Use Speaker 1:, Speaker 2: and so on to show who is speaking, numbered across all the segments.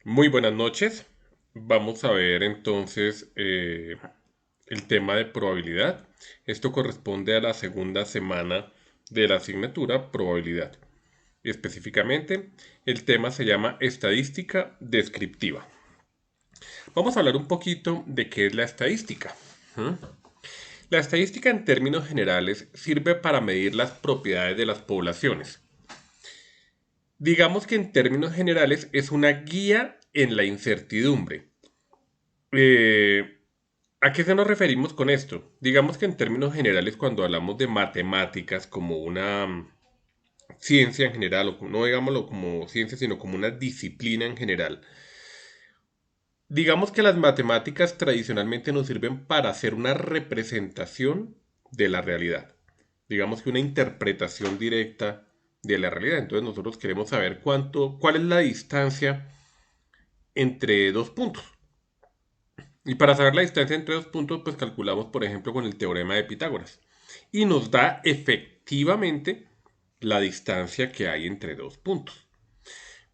Speaker 1: Muy buenas noches. Vamos a ver entonces el tema de probabilidad. Esto corresponde a la segunda semana de la asignatura probabilidad. Específicamente, el tema se llama estadística descriptiva. Vamos a hablar un poquito de qué es la estadística. ¿Mm? La estadística en términos generales sirve para medir las propiedades de las poblaciones. Digamos que en términos generales es una guía en la incertidumbre. Eh, ¿A qué se nos referimos con esto? Digamos que en términos generales, cuando hablamos de matemáticas como una ciencia en general, o no digámoslo como ciencia, sino como una disciplina en general, digamos que las matemáticas tradicionalmente nos sirven para hacer una representación de la realidad. Digamos que una interpretación directa de la realidad. Entonces nosotros queremos saber cuál es la distancia entre dos puntos. Y para saber la distancia entre dos puntos, pues calculamos, por ejemplo, con el teorema de Pitágoras. Y nos da efectivamente la distancia que hay entre dos puntos.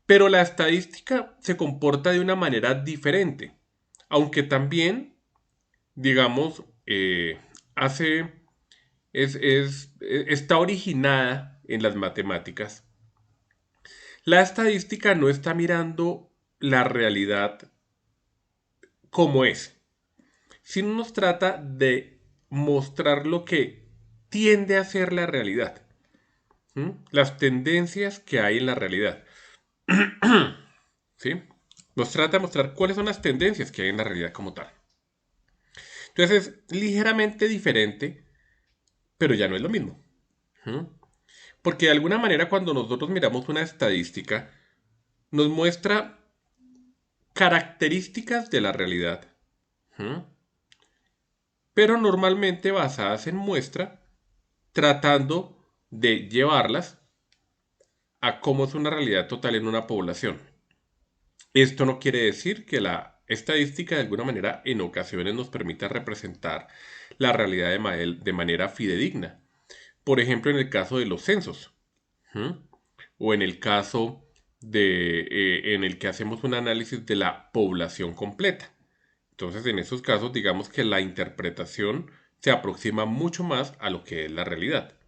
Speaker 1: Pero la estadística se comporta de una manera diferente. Aunque también, digamos, hace, está originada en las matemáticas. La estadística no está mirando la realidad como es, sino nos trata de mostrar lo que tiende a ser la realidad, ¿m? Las tendencias que hay en la realidad, ¿sí? Nos trata de mostrar cuáles son las tendencias que hay en la realidad como tal. Entonces es ligeramente diferente, pero ya no es lo mismo. ¿M? Porque de alguna manera cuando nosotros miramos una estadística, nos muestra características de la realidad, ¿m? Pero normalmente basadas en muestra, tratando de llevarlas a cómo es una realidad total en una población. Esto no quiere decir que la estadística de alguna manera en ocasiones nos permita representar la realidad de manera fidedigna. Por ejemplo, en el caso de los censos, ¿m? O en el caso en el que hacemos un análisis de la población completa. Entonces, en esos casos, digamos que la interpretación se aproxima mucho más a lo que es la realidad,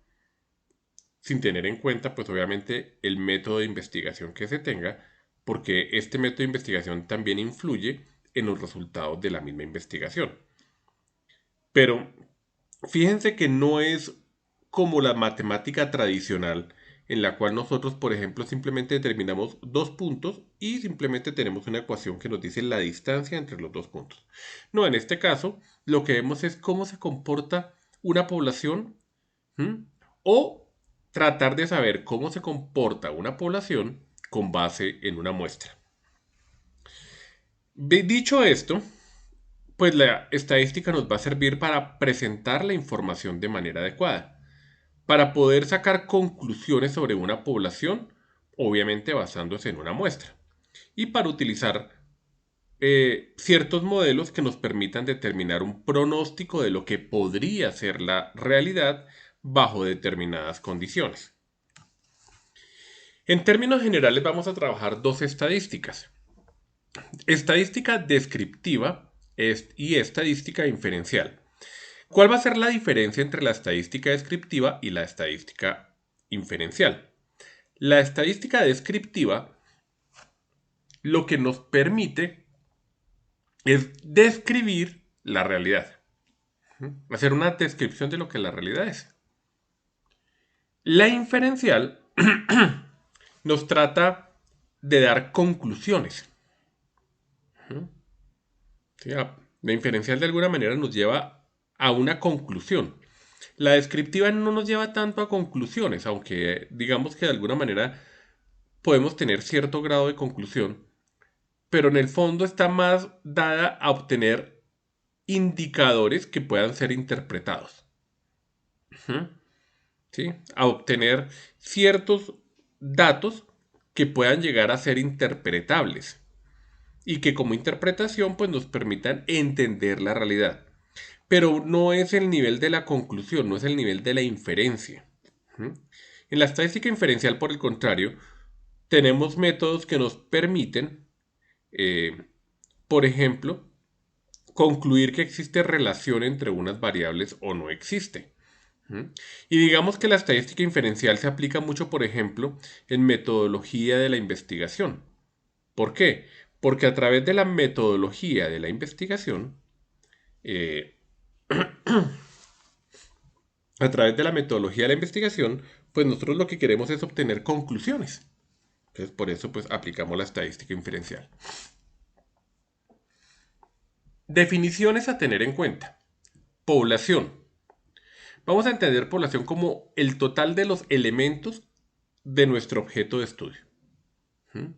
Speaker 1: sin tener en cuenta, pues obviamente, el método de investigación que se tenga, porque este método de investigación también influye en los resultados de la misma investigación. Pero fíjense que no es como la matemática tradicional, en la cual nosotros, por ejemplo, simplemente determinamos dos puntos y simplemente tenemos una ecuación que nos dice la distancia entre los dos puntos. No, en este caso, lo que vemos es cómo se comporta una población. ¿Mm? O tratar de saber cómo se comporta una población con base en una muestra. Dicho esto, pues la estadística nos va a servir para presentar la información de manera adecuada, para poder sacar conclusiones sobre una población, obviamente basándose en una muestra, y para utilizar ciertos modelos que nos permitan determinar un pronóstico de lo que podría ser la realidad bajo determinadas condiciones. En términos generales vamos a trabajar dos estadísticas. Estadística descriptiva y estadística inferencial. ¿Cuál va a ser la diferencia entre la estadística descriptiva y la estadística inferencial? La estadística descriptiva lo que nos permite es describir la realidad, hacer una descripción de lo que la realidad es. La inferencial nos trata de dar conclusiones. ¿Sí? La inferencial de alguna manera nos lleva a una conclusión. La descriptiva no nos lleva tanto a conclusiones, aunque digamos que de alguna manera podemos tener cierto grado de conclusión, pero en el fondo está más dada a obtener indicadores que puedan ser interpretados. ¿Mm? ¿Sí? A obtener ciertos datos que puedan llegar a ser interpretables y que como interpretación pues nos permitan entender la realidad. Pero no es el nivel de la conclusión, no es el nivel de la inferencia. ¿Mm? En la estadística inferencial, por el contrario, tenemos métodos que nos permiten eh, por ejemplo, concluir que existe relación entre unas variables o no existe. ¿Mm? Y digamos que la estadística inferencial se aplica mucho, por ejemplo, en metodología de la investigación. ¿Por qué? Porque a través de la metodología de la investigación, eh, a través de la metodología de la investigación, pues nosotros lo que queremos es obtener conclusiones. Entonces, por eso, pues aplicamos la estadística inferencial. Definiciones a tener en cuenta. Población. Vamos a entender población como el total de los elementos de nuestro objeto de estudio. ¿Mm?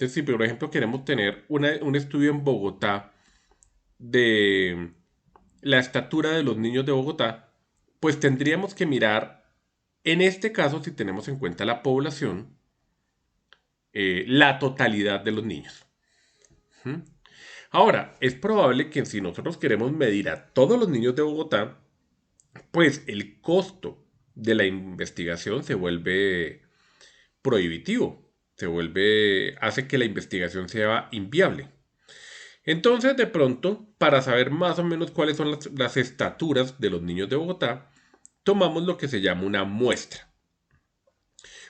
Speaker 1: Entonces, si por ejemplo queremos tener un estudio en Bogotá de la estatura de los niños de Bogotá, pues tendríamos que mirar, en este caso, si tenemos en cuenta la población, la totalidad de los niños. ¿Mm? Ahora, es probable que si nosotros queremos medir a todos los niños de Bogotá, pues el costo de la investigación se vuelve prohibitivo, hace que la investigación sea inviable. Entonces, de pronto, para saber más o menos cuáles son las estaturas de los niños de Bogotá, tomamos lo que se llama una muestra.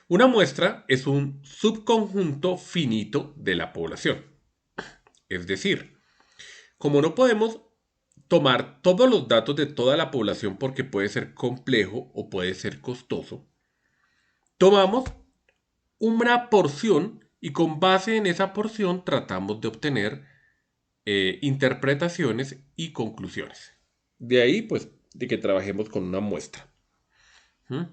Speaker 1: Una muestra es un subconjunto finito de la población. Es decir, como no podemos tomar todos los datos de toda la población porque puede ser complejo o puede ser costoso, tomamos una porción y con base en esa porción tratamos de obtener interpretaciones y conclusiones. De ahí, pues, de que trabajemos con una muestra. ¿Mm?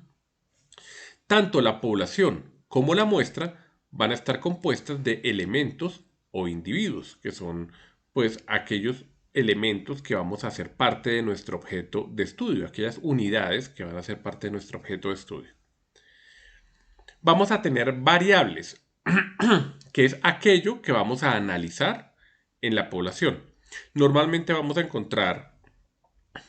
Speaker 1: Tanto la población como la muestra van a estar compuestas de elementos o individuos, que son, pues, aquellos elementos que vamos a hacer parte de nuestro objeto de estudio, aquellas unidades que van a ser parte de nuestro objeto de estudio. Vamos a tener variables, que es aquello que vamos a analizar en la población. Normalmente vamos a encontrar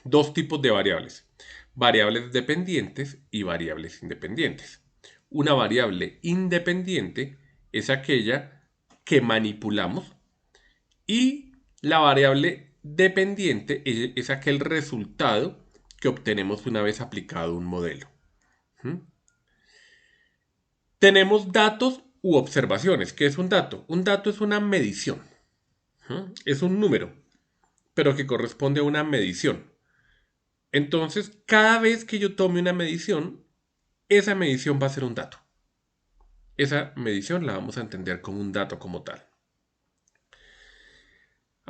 Speaker 1: dos tipos de variables: variables dependientes y variables independientes. Una variable independiente es aquella que manipulamos y la variable dependiente es aquel resultado que obtenemos una vez aplicado un modelo. ¿Mm? Tenemos datos u observaciones. ¿Qué es un dato? Un dato es una medición. ¿Mm? Es un número, pero que corresponde a una medición. Entonces, cada vez que yo tome una medición, esa medición va a ser un dato. Esa medición la vamos a entender como un dato como tal.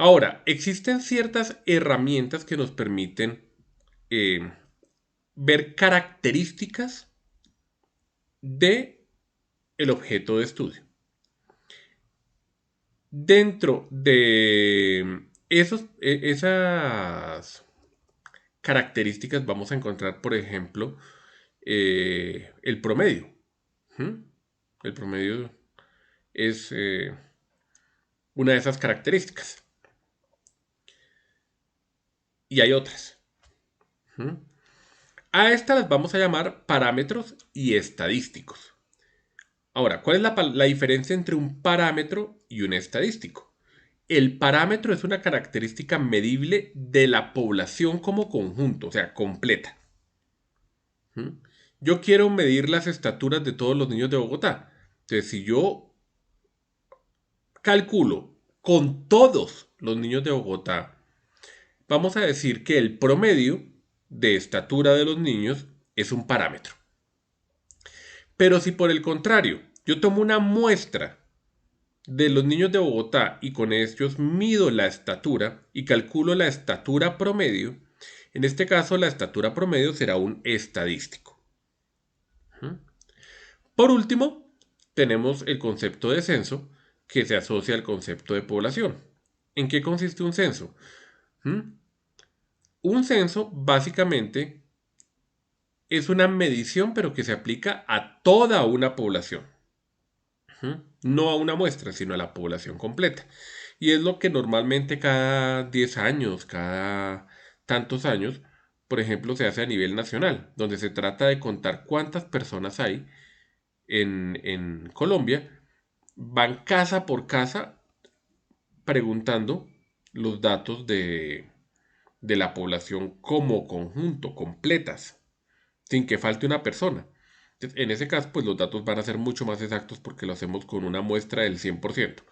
Speaker 1: Ahora, existen ciertas herramientas que nos permiten eh, ver características de el objeto de estudio. Dentro de esas características vamos a encontrar, por ejemplo, el promedio. ¿Mm? El promedio es una de esas características. Y hay otras. ¿Mm? A estas las vamos a llamar parámetros y estadísticos. Ahora, ¿cuál es la diferencia entre un parámetro y un estadístico? El parámetro es una característica medible de la población como conjunto, o sea, completa. ¿Mm? Yo quiero medir las estaturas de todos los niños de Bogotá. Entonces, si yo calculo con todos los niños de Bogotá, vamos a decir que el promedio de estatura de los niños es un parámetro. Pero si por el contrario, yo tomo una muestra de los niños de Bogotá y con ellos mido la estatura y calculo la estatura promedio, en este caso la estatura promedio será un estadístico. Por último, tenemos el concepto de censo que se asocia al concepto de población. ¿En qué consiste un censo? ¿Mm? Un censo básicamente es una medición pero que se aplica a toda una población. No a una muestra, sino a la población completa. Y es lo que normalmente cada 10 años, cada tantos años, por ejemplo, se hace a nivel nacional, donde se trata de contar cuántas personas hay en Colombia, van casa por casa preguntando los datos de la población como conjunto, completas, sin que falte una persona. Entonces, en ese caso, pues los datos van a ser mucho más exactos porque lo hacemos con una muestra del 100%.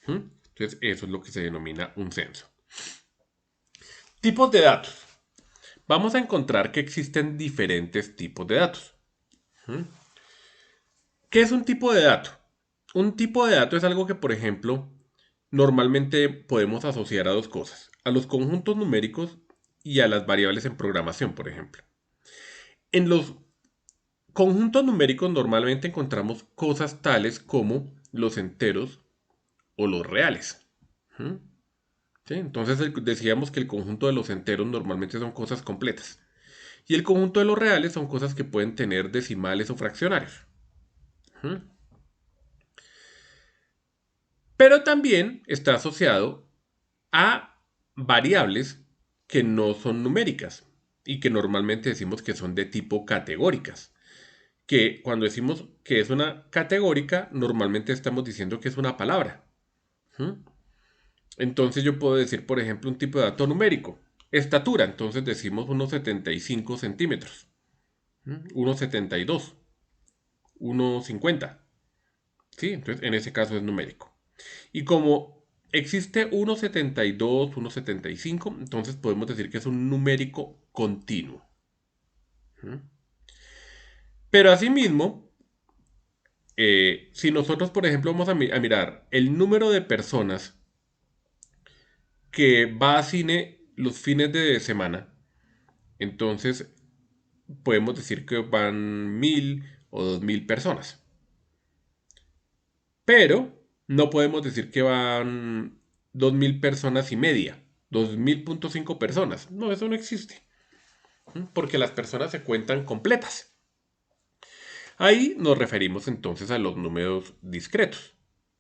Speaker 1: Entonces, eso es lo que se denomina un censo. Tipos de datos. Vamos a encontrar que existen diferentes tipos de datos. ¿Qué es un tipo de dato? Un tipo de dato es algo que, por ejemplo, normalmente podemos asociar a dos cosas, a los conjuntos numéricos y a las variables en programación, por ejemplo. En los conjuntos numéricos normalmente encontramos cosas tales como los enteros o los reales. ¿Mm? ¿Sí? Entonces decíamos que el conjunto de los enteros normalmente son cosas completas. Y el conjunto de los reales son cosas que pueden tener decimales o fraccionarios. ¿Mm? Pero también está asociado a variables que no son numéricas y que normalmente decimos que son de tipo categóricas. Que cuando decimos que es una categórica, normalmente estamos diciendo que es una palabra. ¿Mm? Entonces yo puedo decir, por ejemplo, un tipo de dato numérico. Estatura, entonces decimos unos 75 centímetros. 1,72, 1,50. ¿Sí? Entonces en ese caso es numérico. Y como existe 1,72, 1,75, entonces podemos decir que es un numérico continuo. ¿Mm? Pero asimismo, si nosotros, por ejemplo, vamos a mirar el número de personas que va a cine los fines de semana, entonces podemos decir que van 1.000 o 2.000 personas. Pero no podemos decir que van 2.000 personas y media, 2.000,5 personas. No, eso no existe. Porque las personas se cuentan completas. Ahí nos referimos entonces a los números discretos,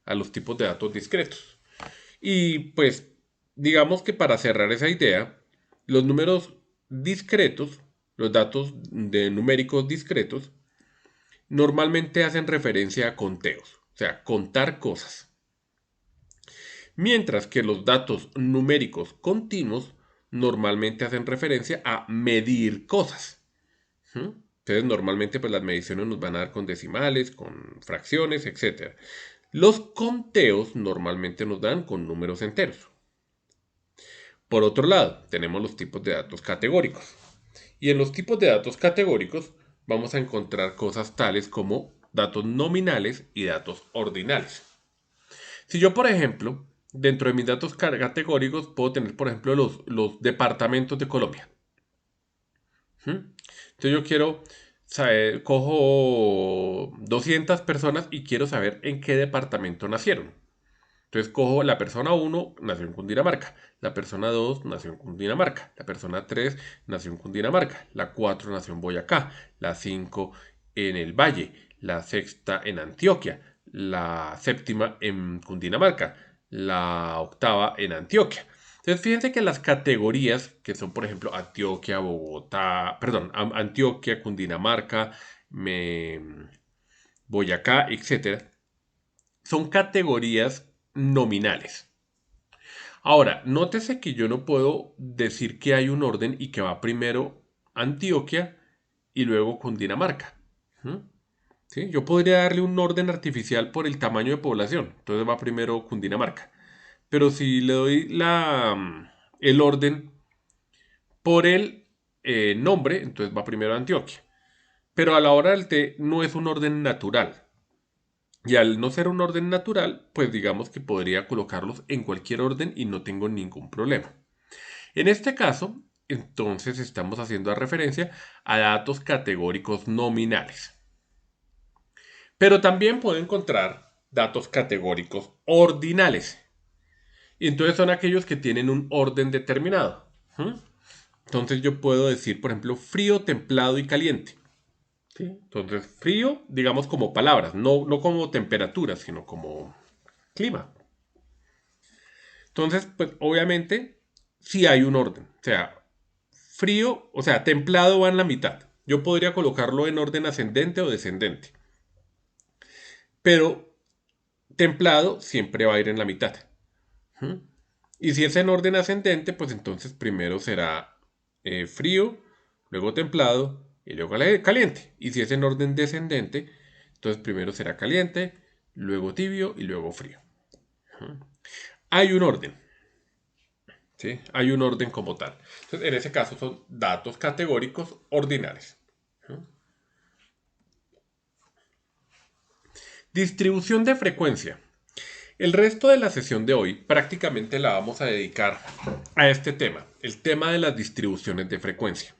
Speaker 1: a los tipos de datos discretos. Y pues, digamos que para cerrar esa idea, los números discretos, los datos de numéricos discretos, normalmente hacen referencia a conteos, o sea, contar cosas. Mientras que los datos numéricos continuos normalmente hacen referencia a medir cosas. ¿Mm? Entonces, normalmente pues las mediciones nos van a dar con decimales, con fracciones, etc. Los conteos normalmente nos dan con números enteros. Por otro lado, tenemos los tipos de datos categóricos. Y en los tipos de datos categóricos vamos a encontrar cosas tales como datos nominales y datos ordinales. Si yo, por ejemplo, dentro de mis datos categóricos puedo tener, por ejemplo, los departamentos de Colombia. Entonces yo quiero saber, cojo 200 personas y quiero saber en qué departamento nacieron. Entonces cojo la persona 1 nació en Cundinamarca, la persona 2 nació en Cundinamarca, la persona 3 nació en Cundinamarca, la 4 nació en Boyacá, la 5 en el Valle, la sexta en Antioquia, la séptima en Cundinamarca, la octava en Antioquia. Entonces fíjense que las categorías que son por ejemplo Antioquia, Bogotá, perdón, Antioquia, Cundinamarca, Boyacá, etcétera, son categorías nominales. Ahora, nótese que yo no puedo decir que hay un orden y que va primero Antioquia y luego Cundinamarca. ¿Mm? ¿Sí? Yo podría darle un orden artificial por el tamaño de población. Entonces va primero Cundinamarca. Pero si le doy el orden por el nombre, entonces va primero Antioquia. Pero a la hora del té no es un orden natural. Y al no ser un orden natural, pues digamos que podría colocarlos en cualquier orden y no tengo ningún problema. En este caso, entonces estamos haciendo referencia a datos categóricos nominales. Pero también puedo encontrar datos categóricos ordinales. Y entonces son aquellos que tienen un orden determinado. Entonces yo puedo decir, por ejemplo, frío, templado y caliente. ¿Sí? Entonces, frío, digamos como palabras, no como temperatura, sino como clima. Entonces, pues obviamente, sí hay un orden. O sea, frío, o sea, templado va en la mitad. Yo podría colocarlo en orden ascendente o descendente. Pero templado siempre va a ir en la mitad. ¿Mm? Y si es en orden ascendente, pues entonces primero será frío, luego templado y luego caliente. Y si es en orden descendente, entonces primero será caliente, luego tibio y luego frío. Hay un orden, ¿sí? Hay un orden como tal. Entonces, en ese caso son datos categóricos ordinales. Distribución de frecuencia. El resto de la sesión de hoy prácticamente la vamos a dedicar a este tema, el tema de las distribuciones de frecuencia.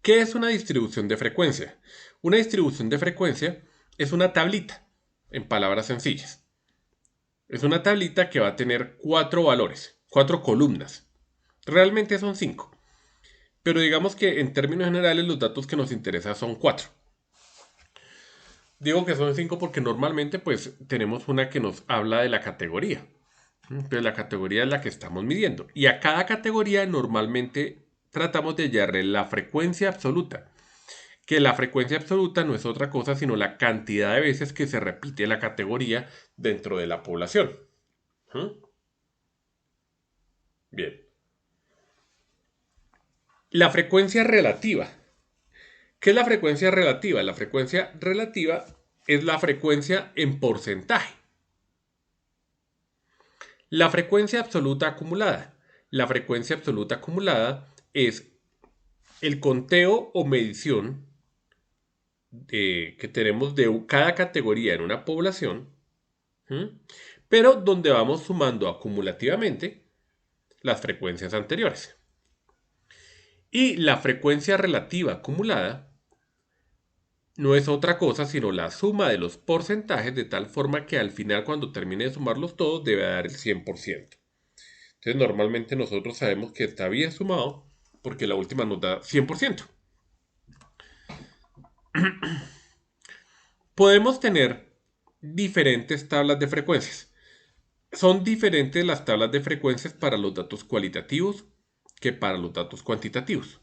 Speaker 1: ¿Qué es una distribución de frecuencia? Una distribución de frecuencia es una tablita, en palabras sencillas. Es una tablita que va a tener 4 valores, 4 columnas. Realmente son 5, pero digamos que en términos generales los datos que nos interesan son 4. Digo que son 5 porque normalmente pues tenemos una que nos habla de la categoría. Entonces la categoría es la que estamos midiendo. Y a cada categoría normalmente tratamos de hallarle la frecuencia absoluta. Que la frecuencia absoluta no es otra cosa sino la cantidad de veces que se repite la categoría dentro de la población. ¿Mm? Bien. La frecuencia relativa. ¿Qué es la frecuencia relativa? La frecuencia relativa es la frecuencia en porcentaje. La frecuencia absoluta acumulada. La frecuencia absoluta acumulada es el conteo o medición que tenemos de cada categoría en una población, ¿sí? Pero donde vamos sumando acumulativamente las frecuencias anteriores. Y la frecuencia relativa acumulada no es otra cosa sino la suma de los porcentajes de tal forma que al final cuando termine de sumarlos todos debe dar el 100%. Entonces normalmente nosotros sabemos que está bien sumado porque la última nos da 100%. Podemos tener diferentes tablas de frecuencias. Son diferentes las tablas de frecuencias para los datos cualitativos que para los datos cuantitativos.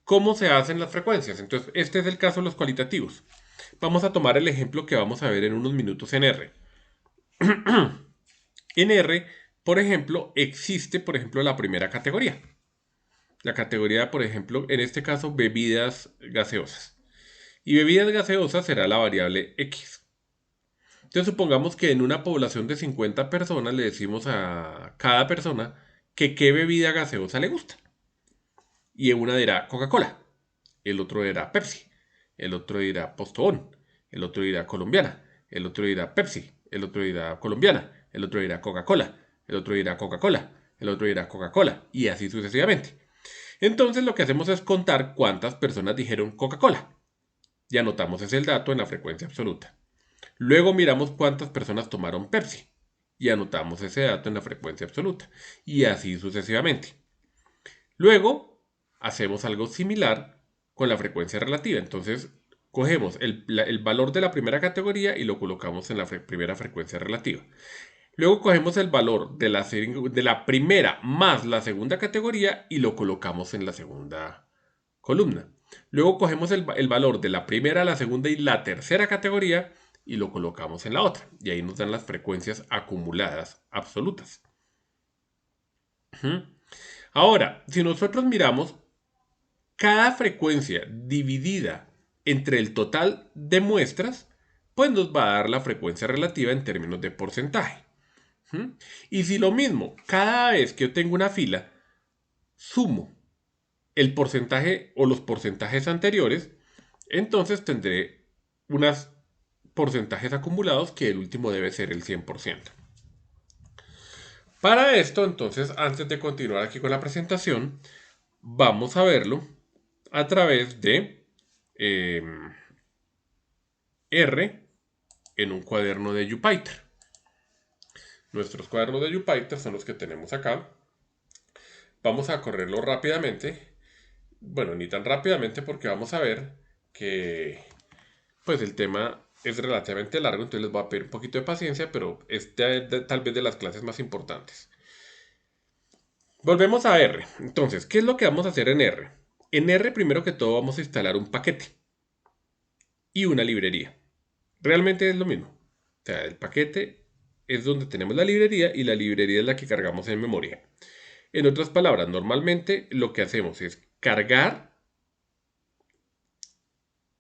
Speaker 1: ¿Cómo se hacen las frecuencias? Entonces, este es el caso de los cualitativos. Vamos a tomar el ejemplo que vamos a ver en unos minutos en R. En R, por ejemplo, existe, por ejemplo, la primera categoría. La categoría, por ejemplo, en este caso, bebidas gaseosas. Y bebidas gaseosas será la variable X. Entonces supongamos que en una población de 50 personas le decimos a cada persona que qué bebida gaseosa le gusta. Y una dirá Coca-Cola, el otro dirá Pepsi, el otro dirá Postobón, el otro dirá colombiana, el otro dirá Pepsi, el otro dirá colombiana, el otro dirá Coca-Cola, el otro dirá Coca-Cola, el otro dirá Coca-Cola, y así sucesivamente. Entonces lo que hacemos es contar cuántas personas dijeron Coca-Cola. Y anotamos ese dato en la frecuencia absoluta. Luego miramos cuántas personas tomaron Pepsi y anotamos ese dato en la frecuencia absoluta. Y así sucesivamente. Luego hacemos algo similar con la frecuencia relativa. Entonces cogemos el valor de la primera categoría y lo colocamos en la primera frecuencia relativa. Luego cogemos el valor de la primera más la segunda categoría y lo colocamos en la segunda columna. Luego cogemos el valor de la primera, la segunda y la tercera categoría y lo colocamos en la otra. Y ahí nos dan las frecuencias acumuladas absolutas. Ahora, si nosotros miramos cada frecuencia dividida entre el total de muestras, pues nos va a dar la frecuencia relativa en términos de porcentaje. Y si lo mismo, cada vez que yo tengo una fila, sumo el porcentaje o los porcentajes anteriores, entonces tendré unos porcentajes acumulados que el último debe ser el 100%. Para esto, entonces, antes de continuar aquí con la presentación, vamos a verlo a través de R en un cuaderno de Jupyter. Nuestros cuadernos de Jupyter son los que tenemos acá. Vamos a correrlo rápidamente. Bueno, ni tan rápidamente porque vamos a ver que pues el tema es relativamente largo, entonces les voy a pedir un poquito de paciencia, pero es tal vez de las clases más importantes. Volvemos a R. Entonces, ¿qué es lo que vamos a hacer en R? En R, primero que todo, vamos a instalar un paquete y una librería. Realmente es lo mismo. O sea, el paquete es donde tenemos la librería y la librería es la que cargamos en memoria. En otras palabras, normalmente lo que hacemos es cargar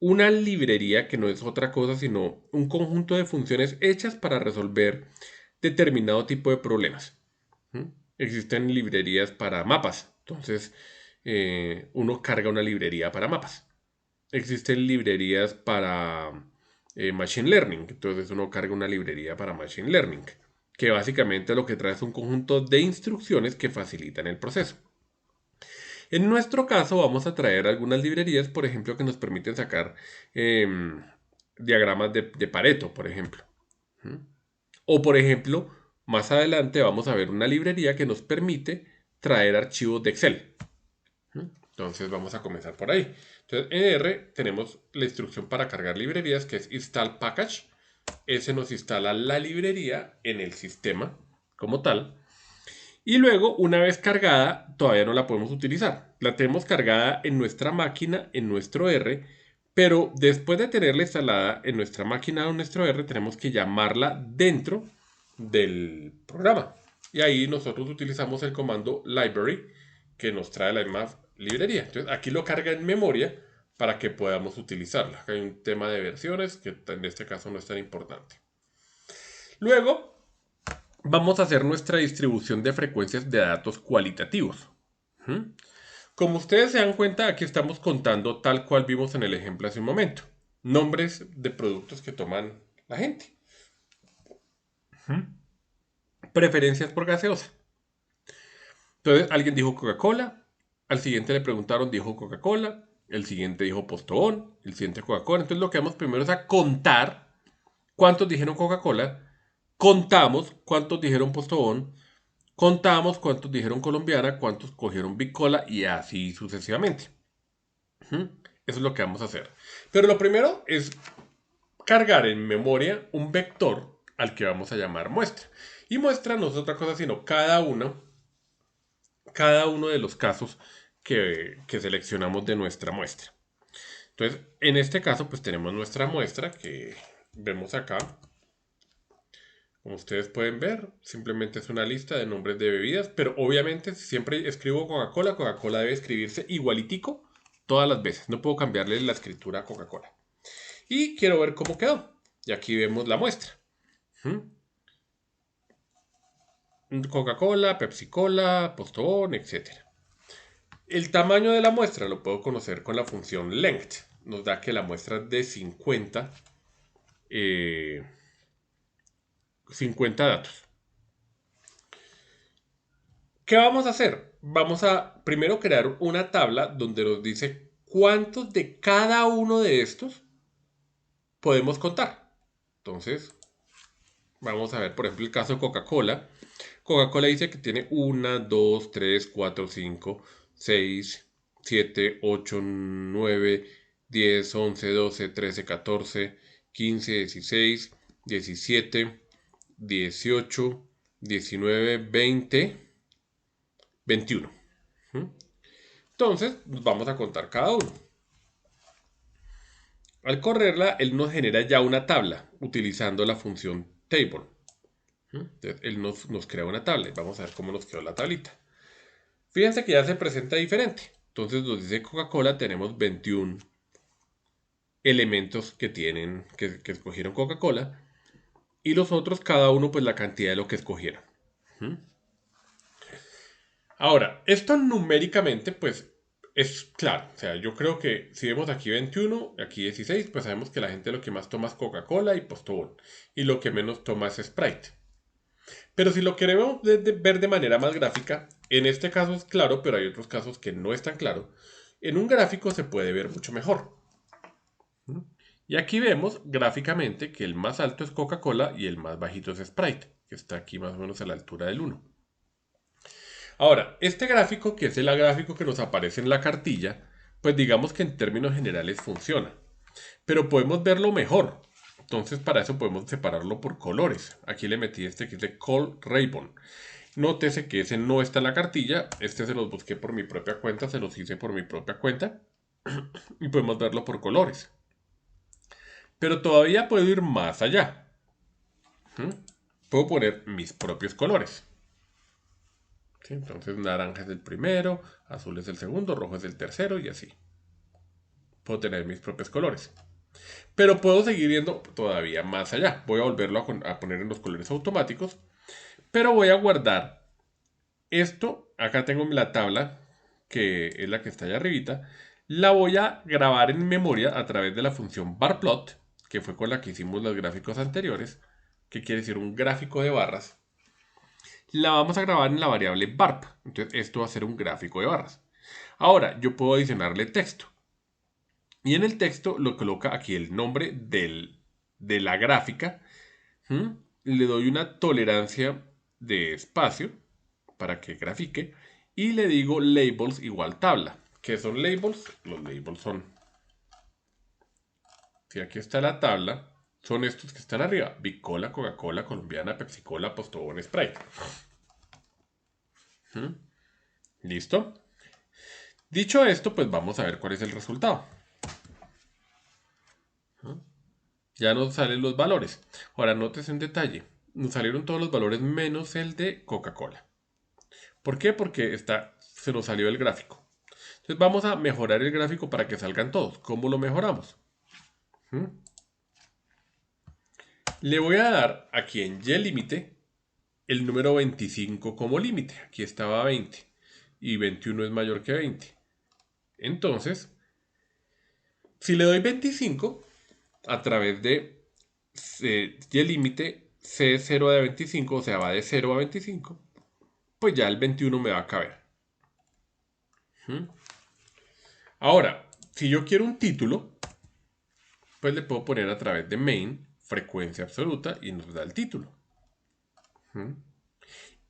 Speaker 1: una librería que no es otra cosa sino un conjunto de funciones hechas para resolver determinado tipo de problemas. ¿Mm? Existen librerías para mapas, entonces uno carga una librería para mapas. Existen librerías para Machine Learning, entonces uno carga una librería para Machine Learning, que básicamente lo que trae es un conjunto de instrucciones que facilitan el proceso. En nuestro caso vamos a traer algunas librerías, por ejemplo, que nos permiten sacar diagramas de Pareto, por ejemplo. ¿Mm? O, por ejemplo, más adelante vamos a ver una librería que nos permite traer archivos de Excel. ¿Mm? Entonces vamos a comenzar por ahí. Entonces en R tenemos la instrucción para cargar librerías que es install package. Ese nos instala la librería en el sistema como tal. Y luego, una vez cargada, todavía no la podemos utilizar. La tenemos cargada en nuestra máquina, en nuestro R, pero después de tenerla instalada en nuestra máquina o en nuestro R, tenemos que llamarla dentro del programa. Y ahí nosotros utilizamos el comando library que nos trae la misma librería. Entonces, aquí lo carga en memoria para que podamos utilizarla. Hay un tema de versiones que en este caso no es tan importante. Luego, vamos a hacer nuestra distribución de frecuencias de datos cualitativos. ¿Mm? Como ustedes se dan cuenta, aquí estamos contando tal cual vimos en el ejemplo hace un momento. Nombres de productos que toman la gente. ¿Mm? Preferencias por gaseosa. Entonces alguien dijo Coca-Cola, al siguiente le preguntaron, dijo Coca-Cola, el siguiente dijo Postobón, el siguiente Coca-Cola. Entonces lo que vamos primero es a contar cuántos dijeron Coca-Cola, contamos cuántos dijeron Postobón, contamos cuántos dijeron colombiana, cuántos cogieron bicola y así sucesivamente. Eso es lo que vamos a hacer. Pero lo primero es cargar en memoria un vector al que vamos a llamar muestra. Y muestra no es otra cosa sino cada uno de los casos que seleccionamos de nuestra muestra. Entonces, en este caso, pues tenemos nuestra muestra que vemos acá. Como ustedes pueden ver, simplemente es una lista de nombres de bebidas, pero obviamente si siempre escribo Coca-Cola, Coca-Cola debe escribirse igualitico todas las veces. No puedo cambiarle la escritura a Coca-Cola. Y quiero ver cómo quedó. Y aquí vemos la muestra. Coca-Cola, Pepsi-Cola, Postobón, etc. El tamaño de la muestra lo puedo conocer con la función length. Nos da que la muestra es de 50 datos. ¿Qué vamos a hacer? Vamos a primero crear una tabla donde nos dice cuántos de cada uno de estos podemos contar. Entonces, vamos a ver, por ejemplo, el caso de Coca-Cola. Coca-Cola dice que tiene 1, 2, 3, 4, 5, 6, 7, 8, 9, 10, 11, 12, 13, 14, 15, 16, 17, 18, 19, 20, 21. Entonces, vamos a contar cada uno. Al correrla, él nos genera ya una tabla utilizando la función table. Entonces, él nos crea una tabla. Vamos a ver cómo nos quedó la tablita. Fíjense que ya se presenta diferente. Entonces nos dice Coca-Cola, tenemos 21 elementos que escogieron Coca-Cola. Y los otros, cada uno, pues la cantidad de lo que escogieron. Ahora, esto numéricamente, pues es claro. O sea, yo creo que si vemos aquí 21, aquí 16, pues sabemos que la gente lo que más toma es Coca-Cola y Postobón. Y lo que menos toma es Sprite. Pero si lo queremos ver de manera más gráfica, en este caso es claro, pero hay otros casos que no es tan claro. En un gráfico se puede ver mucho mejor. Y aquí vemos gráficamente que el más alto es Coca-Cola y el más bajito es Sprite, que está aquí más o menos a la altura del 1. Ahora, este gráfico, que es el gráfico que nos aparece en la cartilla, pues digamos que en términos generales funciona. Pero podemos verlo mejor. Entonces para eso podemos separarlo por colores. Aquí le metí este que es de Col Raybon. Nótese que ese no está en la cartilla. Este se los busqué por mi propia cuenta, se los hice por mi propia cuenta. Y podemos verlo por colores. Pero todavía puedo ir más allá. puedo poner mis propios colores. ¿Sí? Entonces naranja es el primero, azul es el segundo, rojo es el tercero y así. Puedo tener mis propios colores. Pero puedo seguir yendo todavía más allá. Voy a volverlo a poner en los colores automáticos. Pero voy a guardar esto. Acá tengo la tabla, que es la que está allá arribita. La voy a grabar en memoria a través de la función barplot, que fue con la que hicimos los gráficos anteriores, que quiere decir un gráfico de barras. La vamos a grabar en la variable barp. Entonces esto va a ser un gráfico de barras. Ahora, yo puedo adicionarle texto. Y en el texto lo coloca aquí el nombre de la gráfica. ¿Mm? Le doy una tolerancia de espacio para que grafique. Y le digo labels igual tabla. ¿Qué son labels? Los labels son... Si aquí está la tabla, son estos que están arriba. Bicola, Coca-Cola, Colombiana, Pepsi-Cola, Postobón, Sprite. ¿Mm? ¿Listo? Dicho esto, pues vamos a ver cuál es el resultado. Ya nos salen los valores. Ahora, nótese un detalle. Nos salieron todos los valores menos el de Coca-Cola. ¿Por qué? Porque se nos salió el gráfico. Entonces vamos a mejorar el gráfico para que salgan todos. ¿Cómo lo mejoramos? ¿Mm? Le voy a dar aquí en Y-límite el número 25 como límite. Aquí estaba 20 y 21 es mayor que 20. Entonces, si le doy 25 a través de Y-límite C0 de 25, o sea, va de 0 a 25, pues ya el 21 me va a caber. ¿Mm? Ahora, si yo quiero un título, pues le puedo poner a través de main frecuencia absoluta y nos da el título. ¿Mm?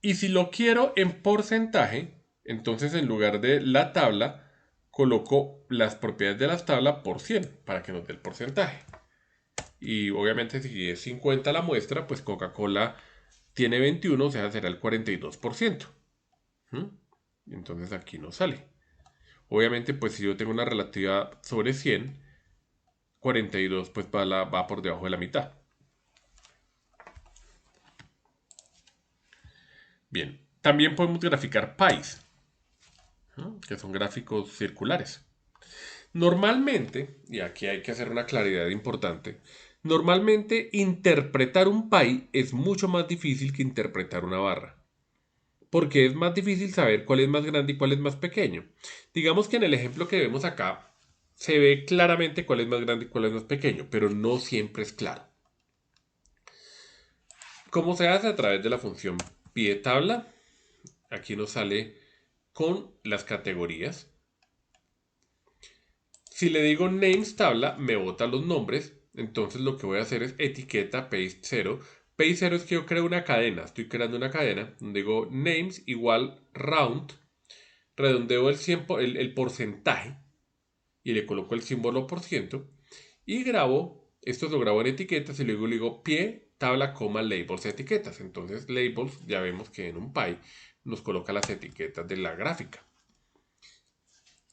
Speaker 1: Y si lo quiero en porcentaje, entonces en lugar de la tabla, coloco las propiedades de la tabla por 100 para que nos dé el porcentaje. Y obviamente si es 50 la muestra, pues Coca-Cola tiene 21, o sea, será el 42%. ¿Mm? Entonces aquí no sale. Obviamente, pues si yo tengo una relativa sobre 100, 42 pues va por debajo de la mitad. Bien, también podemos graficar pies, ¿no? Que son gráficos circulares. Normalmente, y aquí hay que hacer una claridad importante, normalmente interpretar un pie es mucho más difícil que interpretar una barra. Porque es más difícil saber cuál es más grande y cuál es más pequeño. Digamos que en el ejemplo que vemos acá, se ve claramente cuál es más grande y cuál es más pequeño, pero no siempre es claro. ¿Cómo se hace? A través de la función pie tabla. Aquí nos sale con las categorías. Si le digo names tabla, me bota los nombres. Entonces lo que voy a hacer es etiqueta paste 0. Paste 0 es que yo creo una cadena. Estoy creando una cadena donde digo names igual round. Redondeo el porcentaje y le coloco el símbolo por ciento. Y grabo, esto lo grabo en etiquetas y luego le digo pie, tabla, coma, labels, etiquetas. Entonces labels, ya vemos que en un pie nos coloca las etiquetas de la gráfica.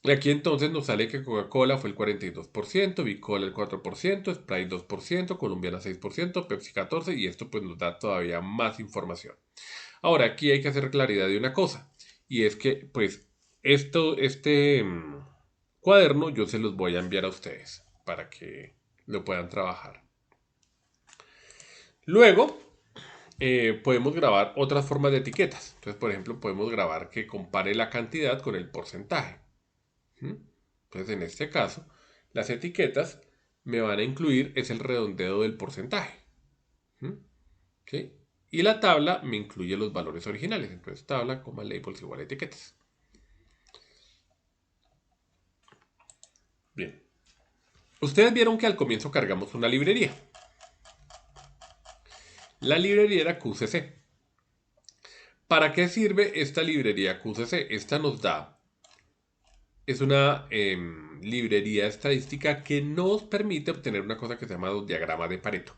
Speaker 1: Y aquí entonces nos sale que Coca-Cola fue el 42%, Bicola el 4%, Sprite 2%, Colombiana 6%, Pepsi 14% y esto pues nos da todavía más información. Ahora aquí hay que hacer claridad de una cosa y es que pues este cuaderno yo se los voy a enviar a ustedes para que lo puedan trabajar. Luego podemos grabar otras formas de etiquetas. Entonces por ejemplo podemos grabar que compare la cantidad con el porcentaje. Entonces, en este caso, las etiquetas me van a incluir es el redondeo del porcentaje. ¿Okay? Y la tabla me incluye los valores originales. Entonces, tabla, coma, labels igual a etiquetas. Bien. Ustedes vieron que al comienzo cargamos una librería. La librería era QCC. ¿Para qué sirve esta librería QCC? Esta nos da... Es una librería estadística que nos permite obtener una cosa que se llama diagrama de Pareto.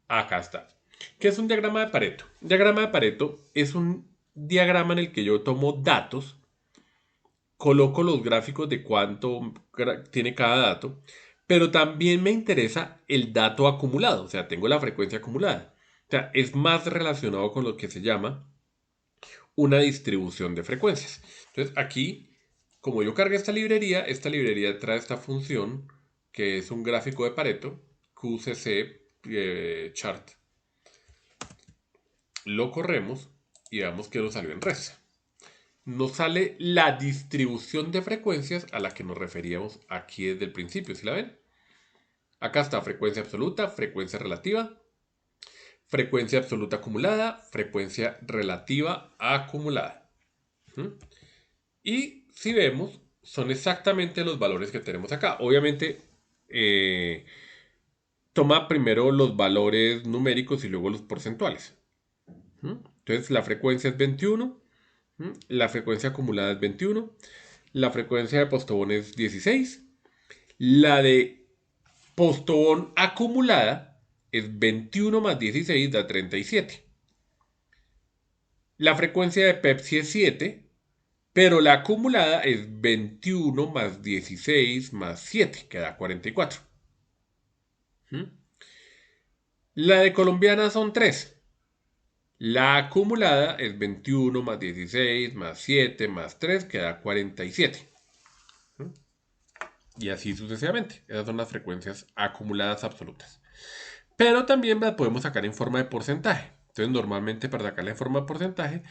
Speaker 1: Acá está. ¿Qué es un diagrama de Pareto? Un diagrama de Pareto es un diagrama en el que yo tomo datos, coloco los gráficos de cuánto tiene cada dato, Pero también me interesa el dato acumulado, o sea, tengo la frecuencia acumulada. O sea, es más relacionado con lo que se llama una distribución de frecuencias. Entonces, aquí, como yo cargué esta librería trae esta función que es un gráfico de Pareto, QCC chart. Lo corremos y veamos que nos salió en res. Nos sale la distribución de frecuencias a la que nos referíamos aquí desde el principio, ¿sí la ven? Acá está frecuencia absoluta, frecuencia relativa, frecuencia absoluta acumulada, frecuencia relativa acumulada. ¿Mm? Y si vemos, son exactamente los valores que tenemos acá. Obviamente, eh, toma primero los valores numéricos y luego los porcentuales. ¿Mm? Entonces, la frecuencia es 21, la frecuencia acumulada es 21, la frecuencia de postobón es 16, la de postobón acumulada es 21 más 16 da 37. La frecuencia de Pepsi es 7, pero la acumulada es 21 más 16 más 7, que da 44. ¿Mm? La de colombiana son 3. La acumulada es 21 más 16 más 7 más 3, que da 47. ¿Mm? Y así sucesivamente. Esas son las frecuencias acumuladas absolutas. Pero también la podemos sacar en forma de porcentaje. Entonces, normalmente para sacarla en forma de porcentaje,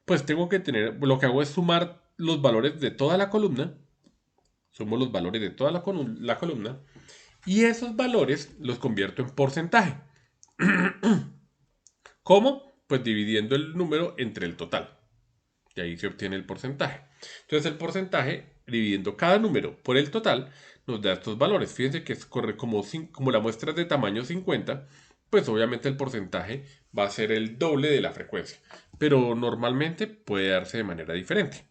Speaker 1: pues tengo que tener, lo que hago es sumar los valores de toda la columna. Sumo los valores de toda la columna. Y esos valores los convierto en porcentaje. ¿Cómo? Pues dividiendo el número entre el total. Y ahí se obtiene el porcentaje. Entonces el porcentaje, dividiendo cada número por el total, nos da estos valores. Fíjense que corre como la muestra es de tamaño 50, pues obviamente el porcentaje va a ser el doble de la frecuencia. Pero normalmente puede darse de manera diferente.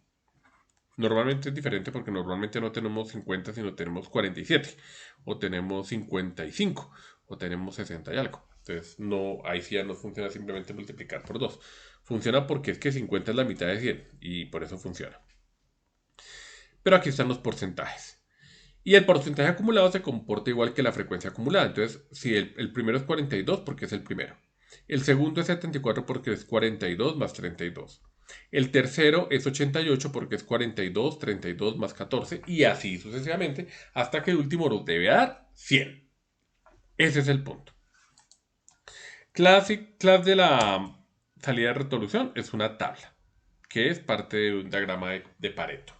Speaker 1: Normalmente es diferente porque normalmente no tenemos 50, sino tenemos 47, o tenemos 55, o tenemos 60 y algo. Entonces, no, ahí sí ya no funciona simplemente multiplicar por 2. Funciona porque es que 50 es la mitad de 100 y por eso funciona. Pero aquí están los porcentajes. Y el porcentaje acumulado se comporta igual que la frecuencia acumulada. Entonces, si el primero es 42 porque es el primero. El segundo es 74 porque es 42 más 32. El tercero es 88 porque es 42, 32 más 14 y así sucesivamente hasta que el último nos debe dar 100. Ese es el punto. Class de la salida de resolución es una tabla que es parte de un diagrama de Pareto.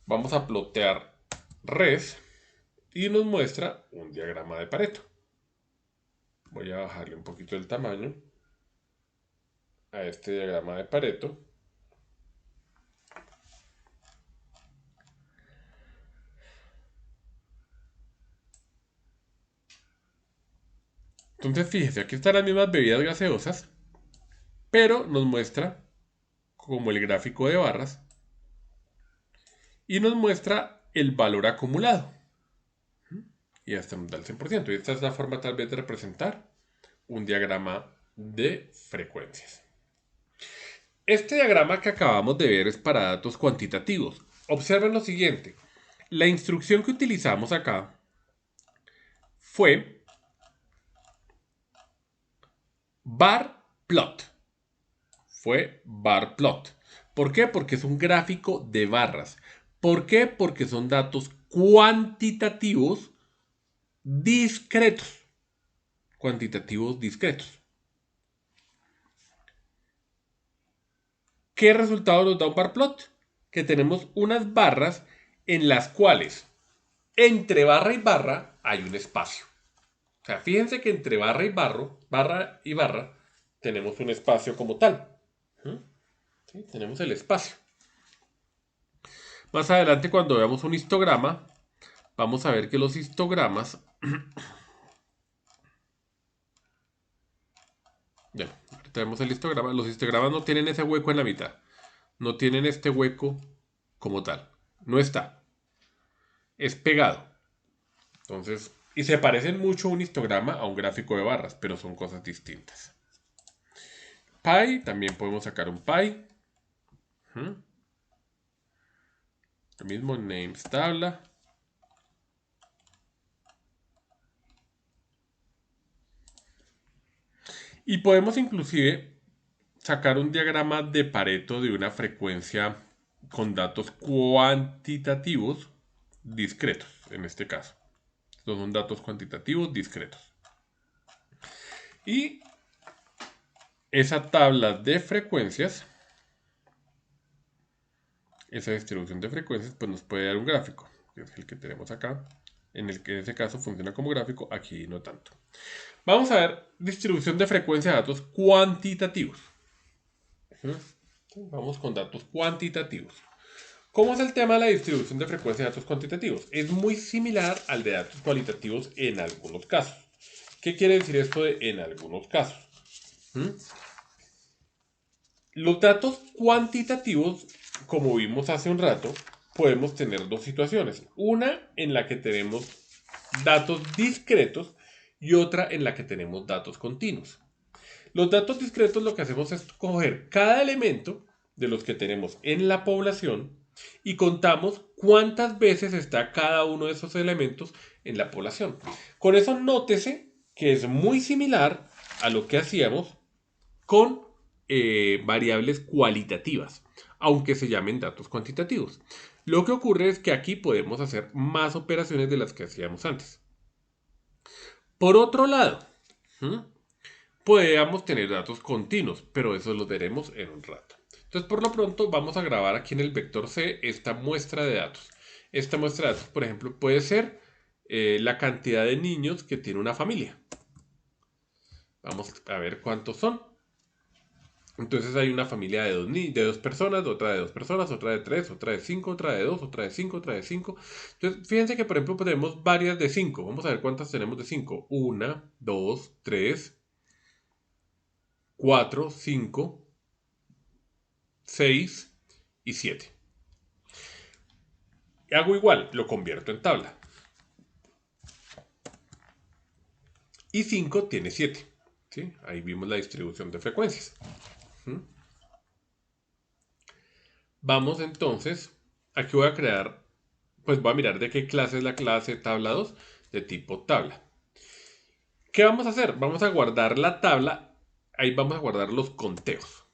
Speaker 1: Vamos a plotear res y nos muestra un diagrama de Pareto. Voy a bajarle un poquito el tamaño a este diagrama de Pareto. Entonces fíjese, aquí están las mismas bebidas gaseosas, pero nos muestra como el gráfico de barras y nos muestra el valor acumulado. Y hasta nos da el 100%. Y esta es la forma tal vez de representar un diagrama de frecuencias. Este diagrama que acabamos de ver es para datos cuantitativos. Observen lo siguiente. La instrucción que utilizamos acá fue bar plot. Fue bar plot. ¿Por qué? Porque es un gráfico de barras. ¿Por qué? Porque son datos cuantitativos discretos. Cuantitativos discretos. ¿Qué resultado nos da un bar plot? Que tenemos unas barras en las cuales entre barra y barra hay un espacio. O sea, fíjense que entre barra y barra, tenemos un espacio como tal. ¿Sí? Tenemos el espacio. Más adelante, cuando veamos un histograma, vamos a ver que los histogramas... Bueno, tenemos el histograma. Los histogramas no tienen ese hueco en la mitad. No tienen este hueco como tal. No está. Es pegado. Entonces, y se parecen mucho un histograma a un gráfico de barras, pero son cosas distintas. Pi, también podemos sacar un pi. Lo mismo, names tabla. Y podemos inclusive sacar un diagrama de Pareto de una frecuencia con datos cuantitativos discretos, en este caso. Estos son datos cuantitativos discretos. Y esa tabla de frecuencias, esa distribución de frecuencias, pues nos puede dar un gráfico, que es el que tenemos acá, en el que en ese caso funciona como gráfico, aquí no tanto. Vamos a ver distribución de frecuencia de datos cuantitativos. Vamos con datos cuantitativos. ¿Cómo es el tema de la distribución de frecuencia de datos cuantitativos? Es muy similar al de datos cualitativos en algunos casos. ¿Qué quiere decir esto de en algunos casos? Los datos cuantitativos, como vimos hace un rato, podemos tener dos situaciones. Una en la que tenemos datos discretos y otra en la que tenemos datos continuos. Los datos discretos lo que hacemos es coger cada elemento de los que tenemos en la población y contamos cuántas veces está cada uno de esos elementos en la población. Con eso nótese que es muy similar a lo que hacíamos con variables cualitativas, aunque se llamen datos cuantitativos. Lo que ocurre es que aquí podemos hacer más operaciones de las que hacíamos antes. Por otro lado, podríamos tener datos continuos, pero eso lo veremos en un rato. Entonces, por lo pronto, vamos a grabar aquí en el vector C esta muestra de datos. Esta muestra de datos, por ejemplo, puede ser la cantidad de niños que tiene una familia. Vamos a ver cuántos son. Entonces hay una familia de dos personas, otra de dos personas, otra de tres, otra de cinco, otra de dos, otra de cinco, otra de cinco. Entonces, fíjense que, por ejemplo, tenemos varias de cinco. Vamos a ver cuántas tenemos de cinco. Una, dos, tres, cuatro, cinco, 6 y 7. Hago igual, lo convierto en tabla. Y 5 tiene 7. ¿Sí? Ahí vimos la distribución de frecuencias. Vamos entonces, aquí voy a crear, pues voy a mirar de qué clase es la clase tabla 2, de tipo tabla. ¿Qué vamos a hacer? Vamos a guardar la tabla, ahí vamos a guardar los conteos.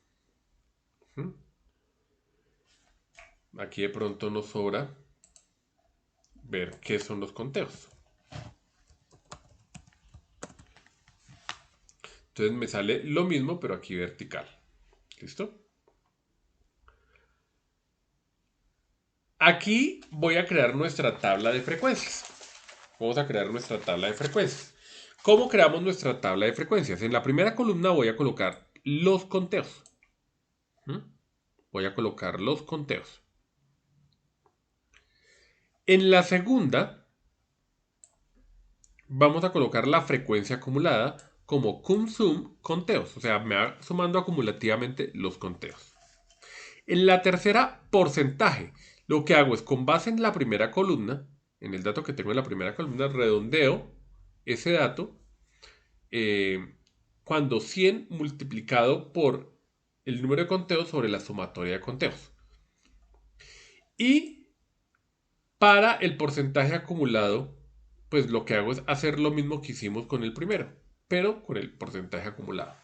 Speaker 1: Aquí de pronto nos sobra ver qué son los conteos. Entonces me sale lo mismo, pero aquí vertical. ¿Listo? Aquí voy a crear nuestra tabla de frecuencias. Vamos a crear nuestra tabla de frecuencias. ¿Cómo creamos nuestra tabla de frecuencias? En la primera columna voy a colocar los conteos. Voy a colocar los conteos. En la segunda vamos a colocar la frecuencia acumulada como cum-sum conteos. O sea, me va sumando acumulativamente los conteos. En la tercera, porcentaje. Lo que hago es, con base en la primera columna, en el dato que tengo en la primera columna, redondeo ese dato cuando 100 multiplicado por el número de conteos sobre la sumatoria de conteos. Y para el porcentaje acumulado, pues lo que hago es hacer lo mismo que hicimos con el primero, pero con el porcentaje acumulado.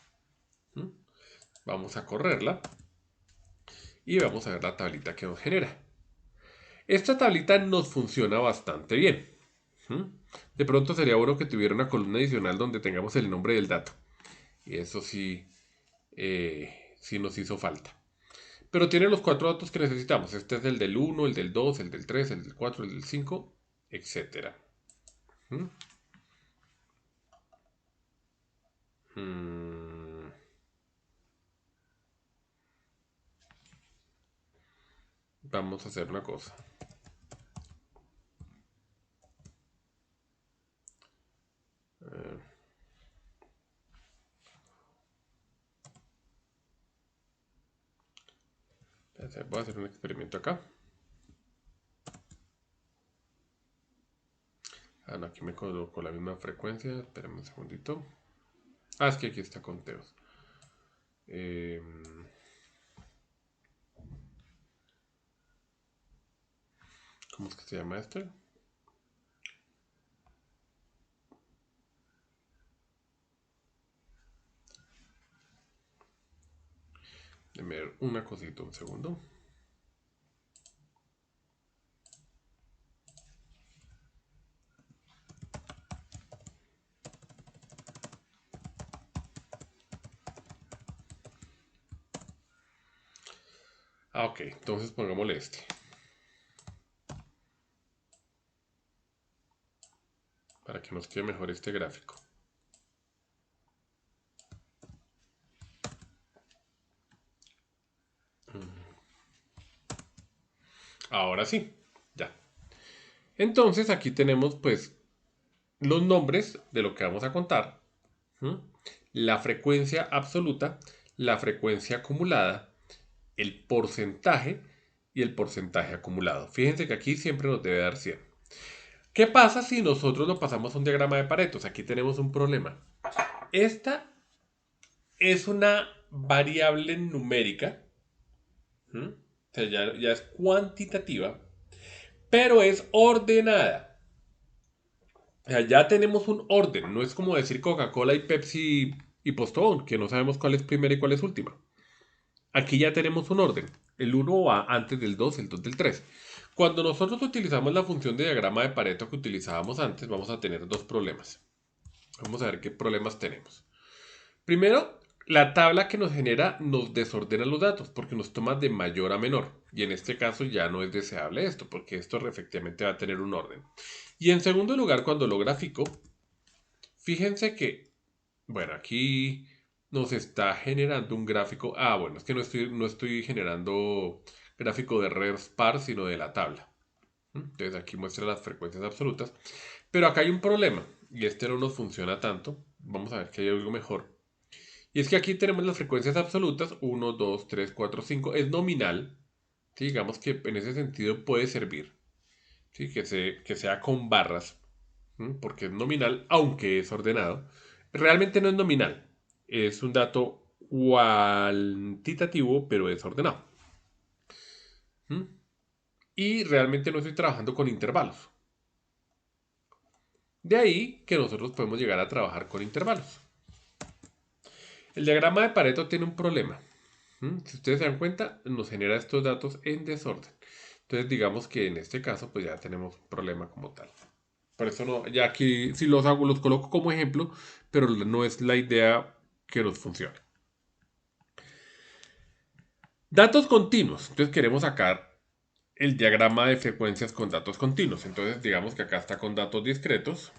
Speaker 1: Vamos a correrla y vamos a ver la tablita que nos genera. Esta tablita nos funciona bastante bien. De pronto sería bueno que tuviera una columna adicional donde tengamos el nombre del dato. Y eso sí, sí nos hizo falta. Pero tiene los 4 datos que necesitamos. Este es el del 1, el del 2, el del 3, el del 4, el del 5, etc. Vamos a hacer una cosa. Voy a hacer un experimento acá. Ah, no, aquí me coloco la misma frecuencia. Espérame un segundito. Ah, es que aquí está conteos. ¿Cómo es que se llama este? Déjame ver una cosita, un segundo. Ok, entonces pongámosle este. Para que nos quede mejor este gráfico. Ahora sí, ya. Entonces aquí tenemos pues los nombres de lo que vamos a contar, ¿m? La frecuencia absoluta, la frecuencia acumulada, el porcentaje y el porcentaje acumulado. Fíjense que aquí siempre nos debe dar 100. ¿Qué pasa si nosotros lo pasamos a un diagrama de Pareto? Aquí tenemos un problema. Esta es una variable numérica, ¿m? O sea, ya es cuantitativa, pero es ordenada. O sea, ya tenemos un orden. No es como decir Coca-Cola y Pepsi y Postobón, que no sabemos cuál es primera y cuál es última. Aquí ya tenemos un orden. El uno va antes del 2, el 2 del 3. Cuando nosotros utilizamos la función de diagrama de Pareto que utilizábamos antes, vamos a tener dos problemas. Vamos a ver qué problemas tenemos. Primero, la tabla que nos genera nos desordena los datos porque nos toma de mayor a menor. Y en este caso ya no es deseable esto, porque esto efectivamente va a tener un orden. Y en segundo lugar, cuando lo grafico, fíjense que, bueno, aquí nos está generando un gráfico. Ah, bueno, es que no estoy generando gráfico de RERSPAR, sino de la tabla. Entonces aquí muestra las frecuencias absolutas. Pero acá hay un problema, y este no nos funciona tanto. Vamos a ver que hay algo mejor. Y es que aquí tenemos las frecuencias absolutas, 1, 2, 3, 4, 5, es nominal. ¿Sí? Digamos que en ese sentido puede servir. ¿Sí? Que sea con barras, porque es nominal, aunque es ordenado. Realmente no es nominal, es un dato cuantitativo, pero es ordenado. ¿Mm? Y realmente no estoy trabajando con intervalos. De ahí que nosotros podemos llegar a trabajar con intervalos. El diagrama de Pareto tiene un problema. Si ustedes se dan cuenta, nos genera estos datos en desorden. Entonces digamos que en este caso pues ya tenemos un problema como tal. Por eso no, ya aquí sí los hago, los coloco como ejemplo, pero no es la idea que nos funcione. Datos continuos. Entonces queremos sacar el diagrama de frecuencias con datos continuos. Entonces digamos que acá está con datos discretos.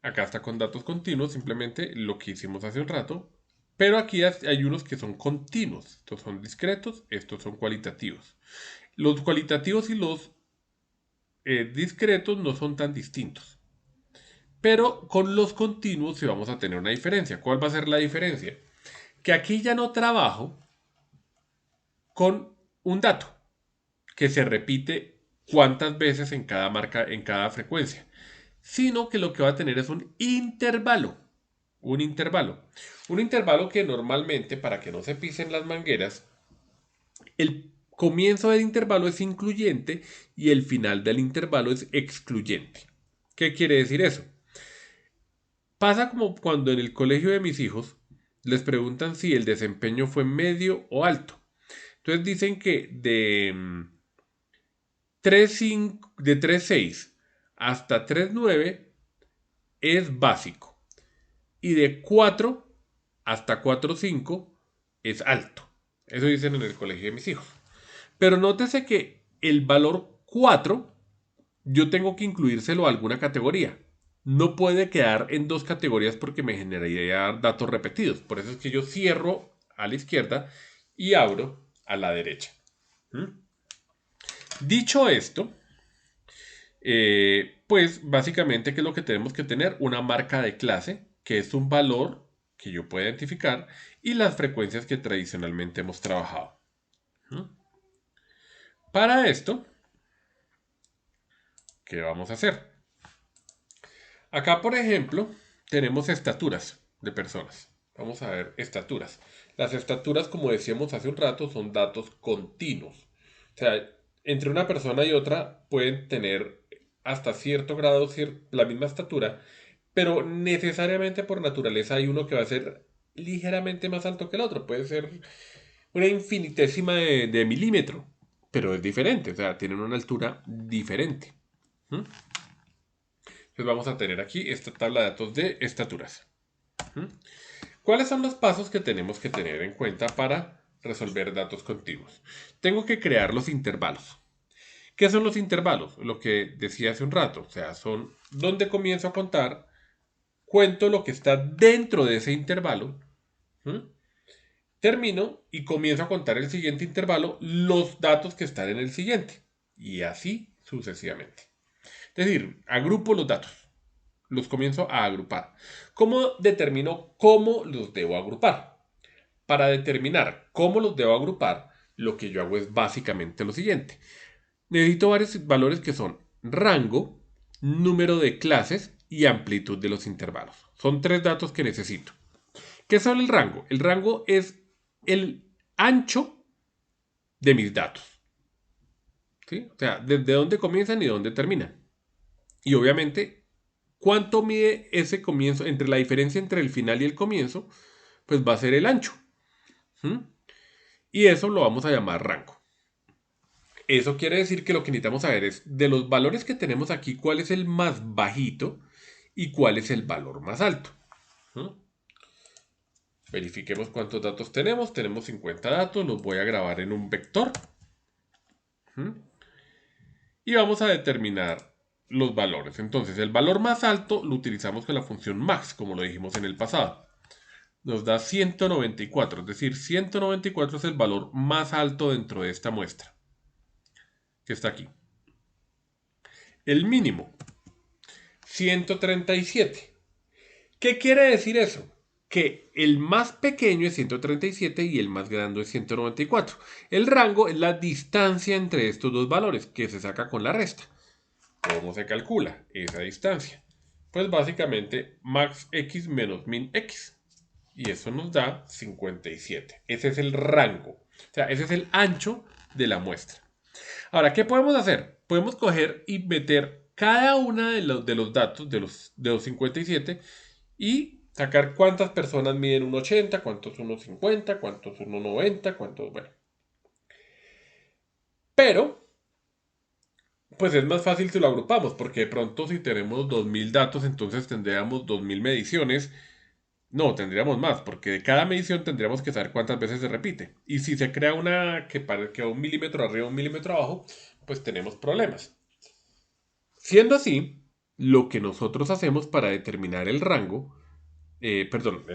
Speaker 1: Acá está con datos continuos, simplemente lo que hicimos hace un rato. Pero aquí hay unos que son continuos. Estos son discretos, estos son cualitativos. Los cualitativos y los discretos no son tan distintos. Pero con los continuos sí vamos a tener una diferencia. ¿Cuál va a ser la diferencia? Que aquí ya no trabajo con un dato que se repite cuántas veces en cada marca, en cada frecuencia, sino que lo que va a tener es un intervalo. Un intervalo. Un intervalo que normalmente, para que no se pisen las mangueras, el comienzo del intervalo es incluyente y el final del intervalo es excluyente. ¿Qué quiere decir eso? Pasa como cuando en el colegio de mis hijos les preguntan si el desempeño fue medio o alto. Entonces dicen que de 3,6 hasta 3,9 es básico. Y de 4 hasta 4,5 es alto. Eso dicen en el colegio de mis hijos. Pero nótese que el valor 4 yo tengo que incluírselo a alguna categoría. No puede quedar en dos categorías porque me generaría datos repetidos. Por eso es que yo cierro a la izquierda y abro a la derecha. ¿Mm? Dicho esto, pues básicamente, ¿qué es lo que tenemos que tener? Una marca de clase, que es un valor que yo pueda identificar, y las frecuencias que tradicionalmente hemos trabajado. ¿Mm? Para esto, ¿qué vamos a hacer? Acá, por ejemplo, tenemos estaturas de personas. Vamos a ver estaturas. Las estaturas, como decíamos hace un rato, son datos continuos. O sea, entre una persona y otra pueden tener hasta cierto grado la misma estatura, pero necesariamente por naturaleza hay uno que va a ser ligeramente más alto que el otro. Puede ser una infinitésima de milímetro, pero es diferente, o sea, tienen una altura diferente. ¿Mm? Entonces vamos a tener aquí esta tabla de datos de estaturas. ¿Mm? ¿Cuáles son los pasos que tenemos que tener en cuenta para resolver datos continuos? Tengo que crear los intervalos. ¿Qué son los intervalos? Lo que decía hace un rato, o sea, son donde comienzo a contar, cuento lo que está dentro de ese intervalo, ¿m? Termino y comienzo a contar el siguiente intervalo, los datos que están en el siguiente, y así sucesivamente. Es decir, agrupo los datos, los comienzo a agrupar. ¿Cómo determino cómo los debo agrupar? Para determinar cómo los debo agrupar, lo que yo hago es básicamente lo siguiente. Necesito varios valores que son rango, número de clases y amplitud de los intervalos. Son tres datos que necesito. ¿Qué son el rango? El rango es el ancho de mis datos. ¿Sí? O sea, desde dónde comienzan y dónde terminan. Y obviamente, ¿cuánto mide ese comienzo entre la diferencia entre el final y el comienzo? Pues va a ser el ancho. ¿Mm? Y eso lo vamos a llamar rango. Eso quiere decir que lo que necesitamos saber es de los valores que tenemos aquí, cuál es el más bajito y cuál es el valor más alto. ¿Mm? Verifiquemos cuántos datos tenemos. Tenemos 50 datos, los voy a grabar en un vector. ¿Mm? Y vamos a determinar los valores. Entonces, el valor más alto lo utilizamos con la función max, como lo dijimos en el pasado. Nos da 194, es decir, 194 es el valor más alto dentro de esta muestra, que está aquí. El mínimo, 137. ¿Qué quiere decir eso? Que el más pequeño es 137 y el más grande es 194. El rango es la distancia entre estos dos valores que se saca con la resta. ¿Cómo se calcula esa distancia? Pues básicamente max x menos min x. Y eso nos da 57. Ese es el rango. O sea, ese es el ancho de la muestra. Ahora, ¿qué podemos hacer? Podemos coger y meter cada uno de los datos de los 57 y sacar cuántas personas miden 1,80, cuántos 1,50, cuántos 1,90, cuántos, bueno. Pero, pues es más fácil si lo agrupamos, porque de pronto si tenemos 2000 datos, entonces tendríamos 2000 mediciones. No, tendríamos más, porque de cada medición tendríamos que saber cuántas veces se repite. Y si se crea una que va un milímetro arriba, un milímetro abajo, pues tenemos problemas. Siendo así, lo que nosotros hacemos para determinar el rango, perdón,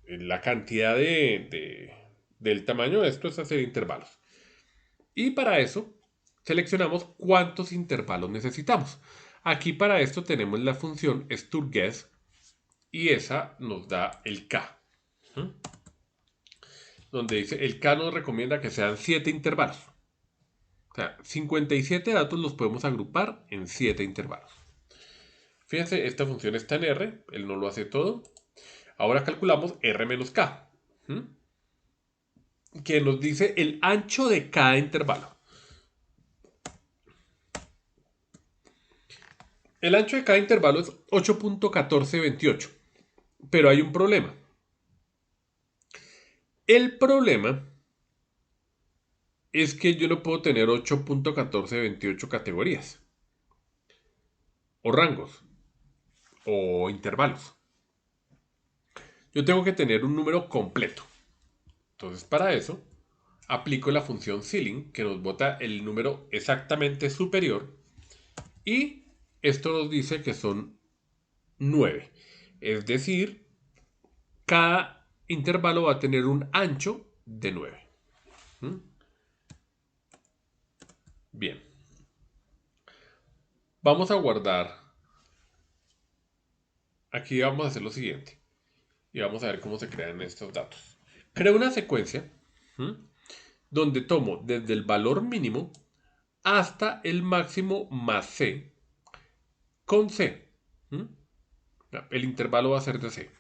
Speaker 1: la cantidad del tamaño de esto es hacer intervalos. Y para eso seleccionamos cuántos intervalos necesitamos. Aquí para esto tenemos la función sturgees y esa nos da el k. ¿Mm? Donde dice el k nos recomienda que sean 7 intervalos. O sea, 57 datos los podemos agrupar en 7 intervalos. Fíjense, esta función está en R, él no lo hace todo. Ahora calculamos R menos K, que nos dice el ancho de cada intervalo. El ancho de cada intervalo es 8.1428, pero hay un problema. El problema es que yo no puedo tener 8.1428 categorías, o rangos, o intervalos. Yo tengo que tener un número completo. Entonces, para eso, aplico la función ceiling, que nos bota el número exactamente superior, y esto nos dice que son 9. Es decir, cada intervalo va a tener un ancho de 9. ¿Mm? Bien. Vamos a guardar. Aquí vamos a hacer lo siguiente. Y vamos a ver cómo se crean estos datos. Creo una secuencia donde tomo desde el valor mínimo hasta el máximo más c con c. El intervalo va a ser de c.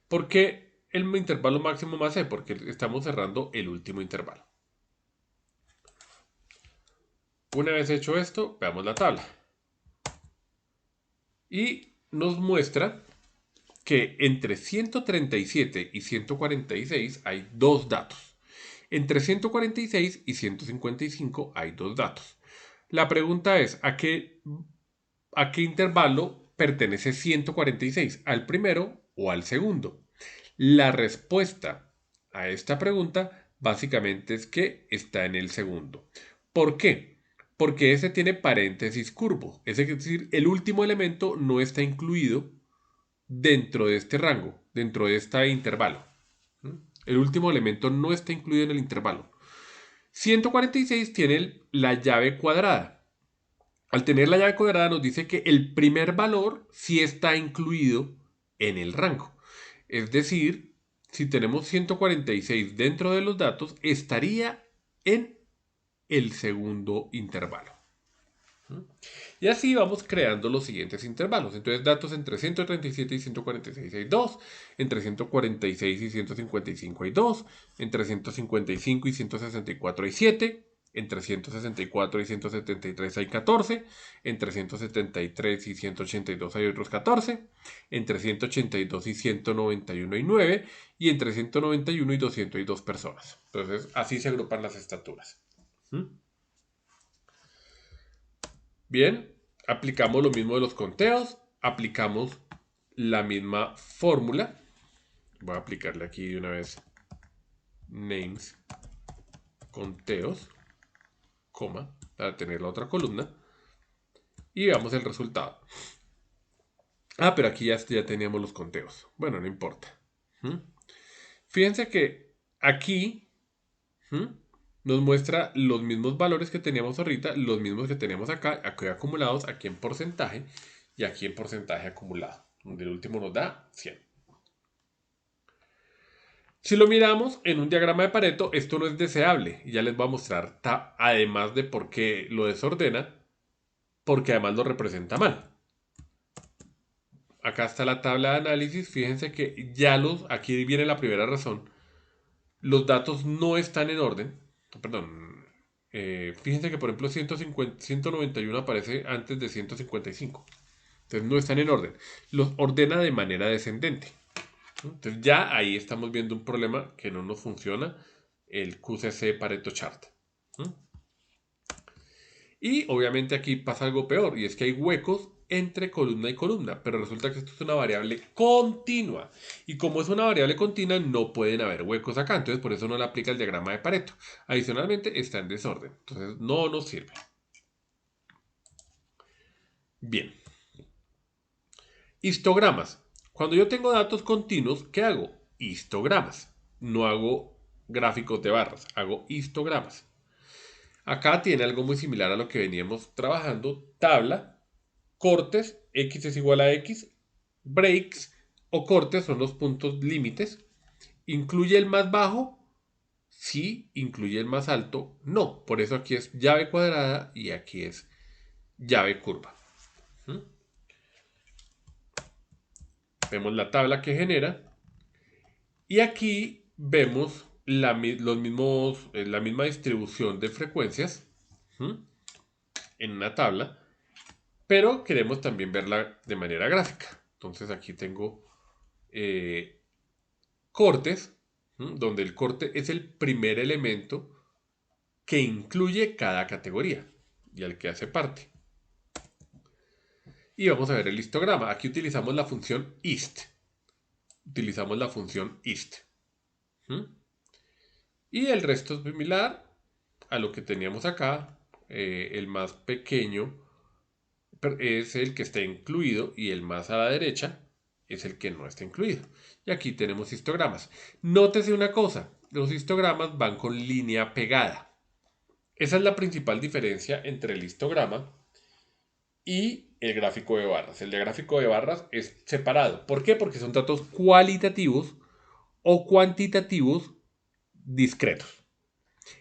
Speaker 1: ¿Por qué el intervalo máximo más c? Porque estamos cerrando el último intervalo. Una vez hecho esto, veamos la tabla. Y nos muestra que entre 137 y 146 hay dos datos. Entre 146 y 155 hay dos datos. La pregunta es, a qué intervalo pertenece 146? ¿Al primero o al segundo? La respuesta a esta pregunta básicamente es que está en el segundo. ¿Por qué? Porque ese tiene paréntesis curvo. Es decir, el último elemento no está incluido dentro de este rango, dentro de este intervalo. El último elemento no está incluido en el intervalo. 146 tiene la llave cuadrada. Al tener la llave cuadrada nos dice que el primer valor sí está incluido en el rango. Es decir, si tenemos 146 dentro de los datos, estaría en el segundo intervalo. Y así vamos creando los siguientes intervalos. Entonces, datos entre 137 y 146 hay 2, entre 146 y 155 hay 2, entre 155 y 164 hay 7, entre 164 y 173 hay 14, entre 173 y 182 hay otros 14, entre 182 y 191 hay 9, y entre 191 y 200 hay 2 personas. Entonces, así se agrupan las estaturas. ¿Mm? Bien, aplicamos lo mismo de los conteos, aplicamos la misma fórmula. Voy a aplicarle aquí de una vez names, conteos, coma, para tener la otra columna. Y veamos el resultado. Ah, pero aquí ya teníamos los conteos. Bueno, no importa. ¿Mm? Fíjense que aquí nos muestra los mismos valores que teníamos ahorita, los mismos que teníamos acá, aquí acumulados, aquí en porcentaje y aquí en porcentaje acumulado. Donde el último nos da 100. Si lo miramos en un diagrama de Pareto, esto no es deseable. Y ya les voy a mostrar, además de por qué lo desordena, porque además lo representa mal. Acá está la tabla de análisis. Fíjense que aquí viene la primera razón. Los datos no están en orden. Perdón. Fíjense que por ejemplo 191 aparece antes de 155. Entonces no están en orden. Los ordena de manera descendente. Entonces ya ahí estamos viendo un problema que no nos funciona el QCC Pareto Chart. Y obviamente aquí pasa algo peor, y es que hay huecos entre columna y columna, pero resulta que esto es una variable continua. Y como es una variable continua, no pueden haber huecos acá, entonces por eso no le aplica el diagrama de Pareto. Adicionalmente está en desorden, entonces no nos sirve. Bien. Histogramas. Cuando yo tengo datos continuos, ¿qué hago? Histogramas. No hago gráficos de barras, hago histogramas. Acá tiene algo muy similar a lo que veníamos trabajando. Tabla, cortes, x es igual a x, breaks o cortes son los puntos límites. ¿Incluye el más bajo? Sí. ¿Incluye el más alto? No. Por eso aquí es llave cuadrada y aquí es llave curva. Vemos la tabla que genera. Y aquí vemos la misma distribución de frecuencias en una tabla, pero queremos también verla de manera gráfica. Entonces aquí tengo cortes, donde el corte es el primer elemento que incluye cada categoría y al que hace parte. Y vamos a ver el histograma. Aquí utilizamos la función ist. Utilizamos la función ist. Y el resto es similar a lo que teníamos acá. El más pequeño es el que está incluido y el más a la derecha es el que no está incluido. Y aquí tenemos histogramas. Nótese una cosa, los histogramas van con línea pegada. Esa es la principal diferencia entre el histograma y el gráfico de barras. El de gráfico de barras es separado. ¿Por qué? Porque son datos cualitativos o cuantitativos discretos.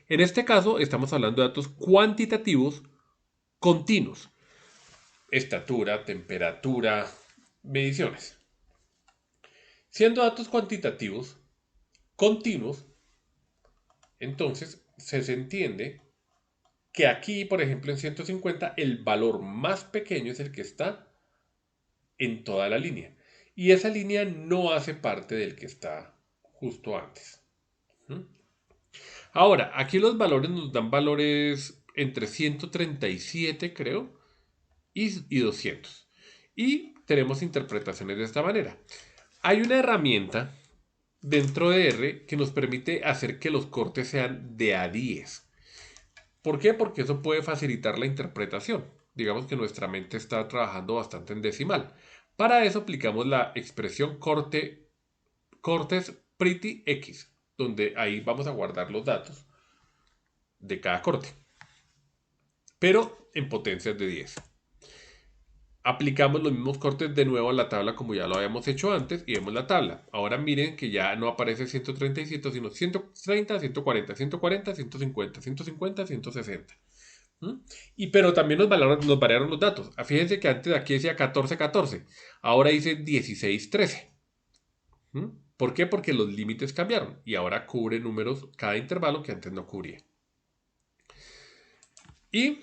Speaker 1: En este caso estamos hablando de datos cuantitativos continuos. Estatura, temperatura, mediciones. Siendo datos cuantitativos continuos, entonces se entiende que aquí, por ejemplo, en 150, el valor más pequeño es el que está en toda la línea. Y esa línea no hace parte del que está justo antes. ¿Mm? Ahora, aquí los valores nos dan valores entre 137, creo, y 200. Y tenemos interpretaciones de esta manera. Hay una herramienta dentro de R que nos permite hacer que los cortes sean de a 10. ¿Por qué? Porque eso puede facilitar la interpretación. Digamos que nuestra mente está trabajando bastante en decimal. Para eso aplicamos la expresión cortes pretty x, donde ahí vamos a guardar los datos de cada corte, pero en potencias de 10. Aplicamos los mismos cortes de nuevo a la tabla como ya lo habíamos hecho antes y vemos la tabla. Ahora miren que ya no aparece 137, sino 130, 140, 140, 150, 150, 160. ¿Mm? Y pero también nos variaron los datos. Fíjense que antes aquí decía 14, 14. Ahora dice 16, 13. ¿Mm? ¿Por qué? Porque los límites cambiaron y ahora cubre números cada intervalo que antes no cubría. Y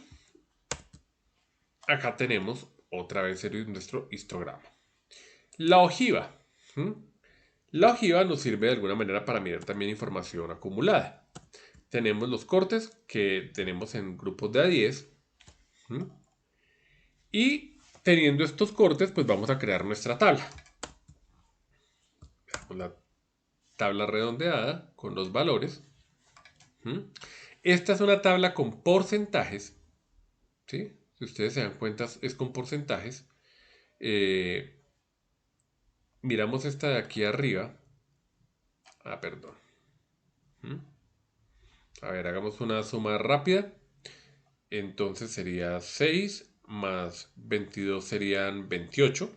Speaker 1: acá tenemos otra vez nuestro histograma. La ojiva. ¿Mm? La ojiva nos sirve de alguna manera para mirar también información acumulada. Tenemos los cortes que tenemos en grupos de A10. ¿Mm? Y teniendo estos cortes, pues vamos a crear nuestra tabla. Veamos la tabla redondeada con los valores. ¿Mm? Esta es una tabla con porcentajes. ¿Sí? Si ustedes se dan cuenta, es con porcentajes. Miramos esta de aquí arriba. Perdón. ¿Mm? A ver, hagamos una suma rápida. Entonces sería 6 más 22 serían 28.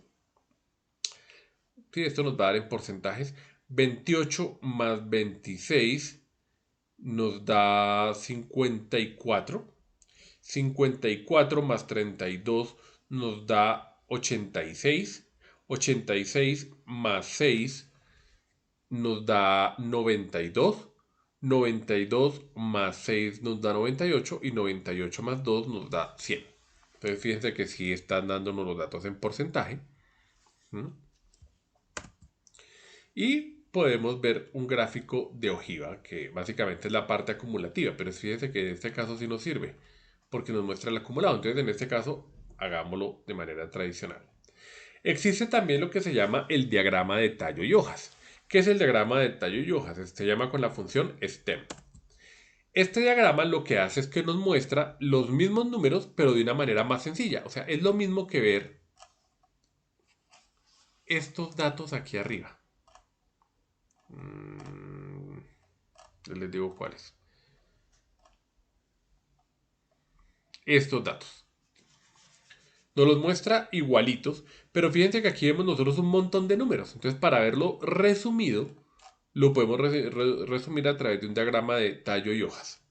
Speaker 1: Sí, esto nos va a dar en porcentajes. 28 más 26 nos da 54. 54 más 32 nos da 86. 86 más 6 nos da 92. 92 más 6 nos da 98 y 98 más 2 nos da 100. Entonces fíjense que sí están dándonos los datos en porcentaje. ¿Mm? Y podemos ver un gráfico de ojiva, que básicamente es la parte acumulativa, pero fíjense que en este caso sí nos sirve, porque nos muestra el acumulado. Entonces en este caso hagámoslo de manera tradicional. Existe también lo que se llama el diagrama de tallo y hojas. ¿Qué es el diagrama de tallo y hojas? Se llama con la función STEM. Este diagrama lo que hace es que nos muestra los mismos números, pero de una manera más sencilla. O sea, es lo mismo que ver estos datos aquí arriba. Les digo cuáles. Estos datos. Nos los muestra igualitos, pero fíjense que aquí vemos nosotros un montón de números. Entonces, para verlo resumido, lo podemos resumir a través de un diagrama de tallo y hojas.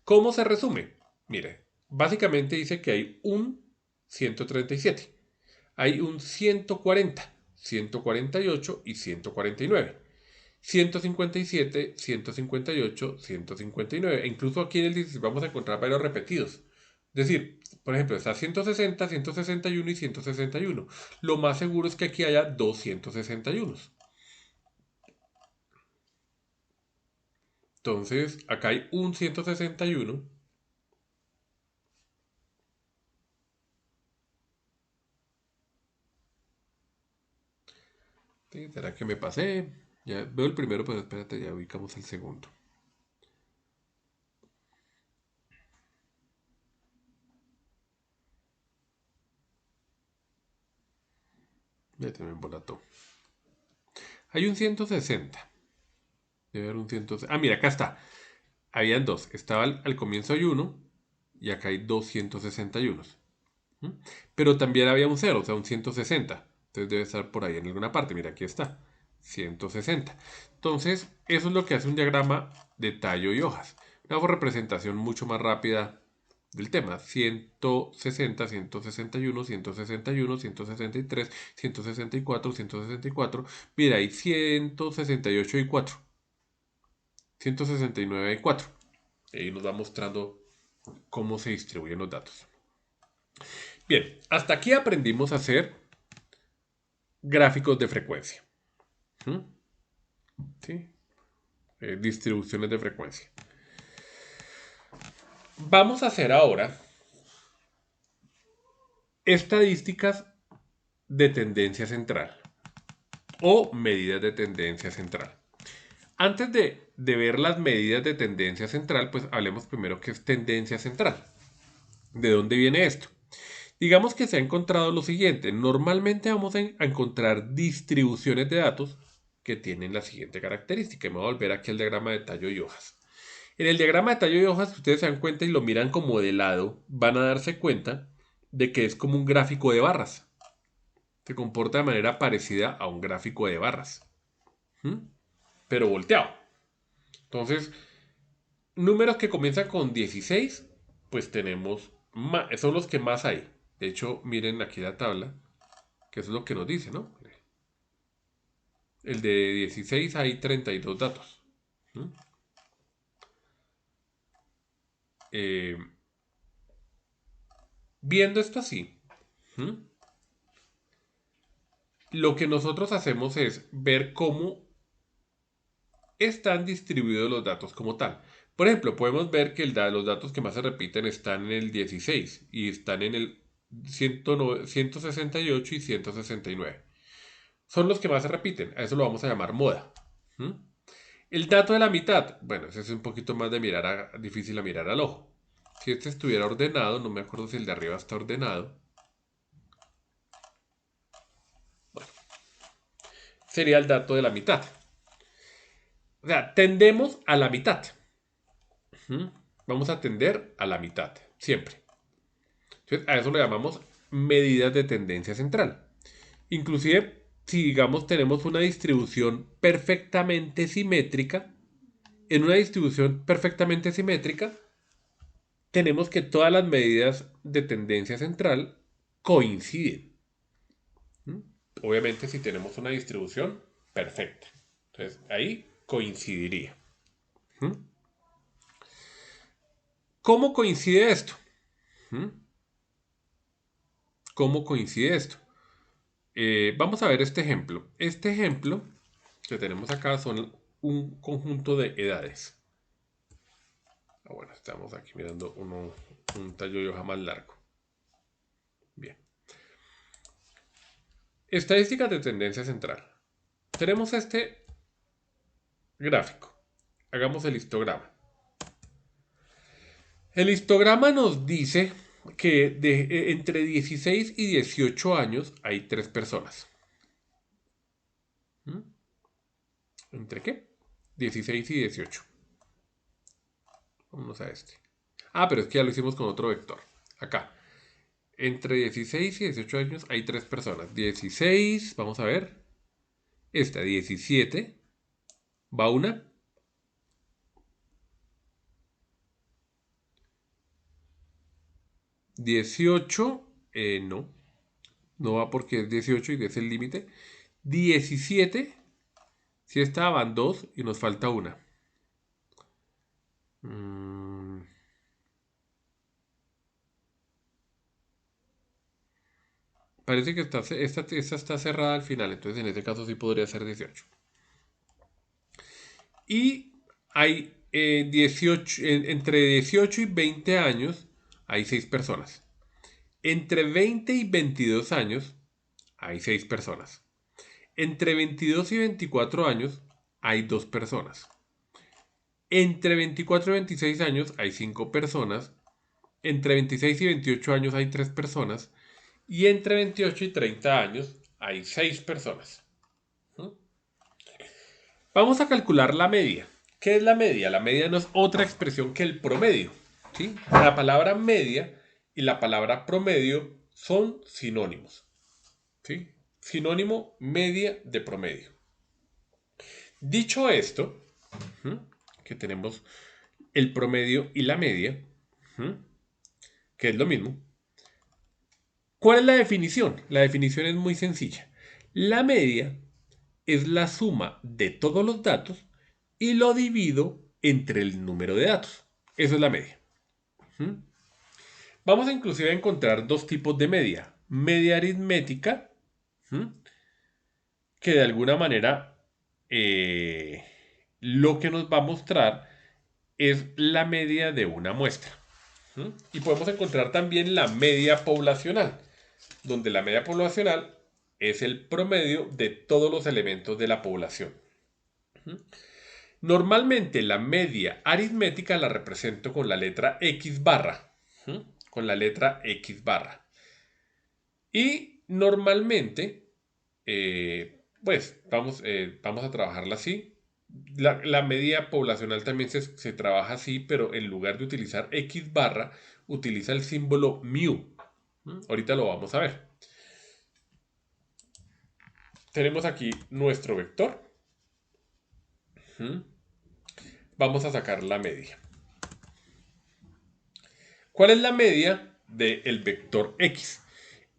Speaker 1: ¿Cómo se resume? Mire, básicamente dice que hay un 137, hay un 140, 148 y 149. 157, 158, 159. E incluso aquí en el 16 vamos a encontrar varios repetidos. Es decir, por ejemplo, está 160, 161 y 161. Lo más seguro es que aquí haya 261. Entonces, acá hay un 161. Sí, ¿será que me pasé? Ya veo el primero, pero espérate, ya ubicamos el segundo. Ya te me embolató. Hay un 160. Debe haber un 160. Mira, acá está. Habían dos. Estaba al comienzo hay uno y acá hay 261. ¿Mm? Pero también había un 0, o sea, un 160. Entonces debe estar por ahí en alguna parte. Mira, aquí está. 160. Entonces, eso es lo que hace un diagrama de tallo y hojas. Una representación mucho más rápida del tema. 160, 161, 161, 163, 164, 164. Mira, hay 168 y 4. 169 y 4. Ahí nos va mostrando cómo se distribuyen los datos. Bien, hasta aquí aprendimos a hacer gráficos de frecuencia. ¿Mm? ¿Sí? Distribuciones de frecuencia. Vamos a hacer ahora estadísticas de tendencia central o medidas de tendencia central. Antes de ver las medidas de tendencia central, pues hablemos primero qué es tendencia central. ¿De dónde viene esto? Digamos que se ha encontrado lo siguiente. Normalmente vamos a encontrar distribuciones de datos que tienen la siguiente característica. Me voy a volver aquí al diagrama de tallo y hojas. En el diagrama de tallo y hojas, si ustedes se dan cuenta y lo miran como de lado, van a darse cuenta de que es como un gráfico de barras. Se comporta de manera parecida a un gráfico de barras. ¿Mm? Pero volteado. Entonces, números que comienzan con 16, pues tenemos, son los que más hay. De hecho, miren aquí la tabla, que eso es lo que nos dice, ¿no? El de 16 hay 32 datos. ¿Mm? Eh, Viendo esto así, ¿mm? Lo que nosotros hacemos es ver cómo están distribuidos los datos como tal. Por ejemplo, podemos ver que los datos que más se repiten están en el 16 y están en el 168 y 169. Son los que más se repiten. A eso lo vamos a llamar moda. ¿Mm? El dato de la mitad. Bueno, ese es un poquito más de difícil a mirar al ojo. Si este estuviera ordenado, no me acuerdo si el de arriba está ordenado. Bueno, sería el dato de la mitad. O sea, tendemos a la mitad. ¿Mm? Vamos a tender a la mitad, siempre. Entonces, a eso le llamamos medidas de tendencia central. Inclusive, si digamos tenemos una distribución perfectamente simétrica, en una distribución perfectamente simétrica, tenemos que todas las medidas de tendencia central coinciden. ¿Mm? Obviamente, si tenemos una distribución perfecta. Entonces, ahí coincidiría. ¿Mm? ¿Cómo coincide esto? ¿Mm? ¿Cómo coincide esto? Vamos a ver este ejemplo. Este ejemplo que tenemos acá son un conjunto de edades. Bueno, estamos aquí mirando un tallo de hoja más largo. Bien. Estadísticas de tendencia central. Tenemos este gráfico. Hagamos el histograma. El histograma nos dice que entre 16 y 18 años hay tres personas. ¿Mm? ¿Entre qué? 16 y 18. Vamos a este. Ah, pero es que ya lo hicimos con otro vector. Acá. Entre 16 y 18 años hay tres personas. 16, vamos a ver. Esta, 17. Va una. 18, no. No va porque es 18 y es el límite. 17. Si esta van dos y nos falta una. Mm, Parece que esta está cerrada al final. Entonces en este caso sí podría ser 18. Y hay 18, entre 18 y 20 años hay 6 personas. Entre 20 y 22 años hay 6 personas. Entre 22 y 24 años hay 2 personas. Entre 24 y 26 años hay 5 personas. Entre 26 y 28 años hay 3 personas. Y entre 28 y 30 años hay 6 personas. ¿Mm? Vamos a calcular la media. ¿Qué es la media? La media no es otra expresión que el promedio. ¿Sí? La palabra media y la palabra promedio son sinónimos. ¿Sí? Sinónimo media de promedio. Dicho esto, que tenemos el promedio y la media, que es lo mismo. ¿Cuál es la definición? La definición es muy sencilla. La media es la suma de todos los datos y lo divido entre el número de datos. Eso es la media. ¿Mm? Vamos a inclusive a encontrar dos tipos de media. Media aritmética, ¿mm? Que de alguna manera eh, lo que nos va a mostrar es la media de una muestra. ¿Mm? Y podemos encontrar también la media poblacional, donde la media poblacional es el promedio de todos los elementos de la población. ¿Mm? Normalmente la media aritmética la represento con la letra X barra. ¿Mm? Con la letra X barra. Y normalmente, vamos a trabajarla así. La media poblacional también se trabaja así, pero en lugar de utilizar X barra, utiliza el símbolo mu. Ahorita lo vamos a ver. Tenemos aquí nuestro vector. Vamos a sacar la media. ¿Cuál es la media del vector X?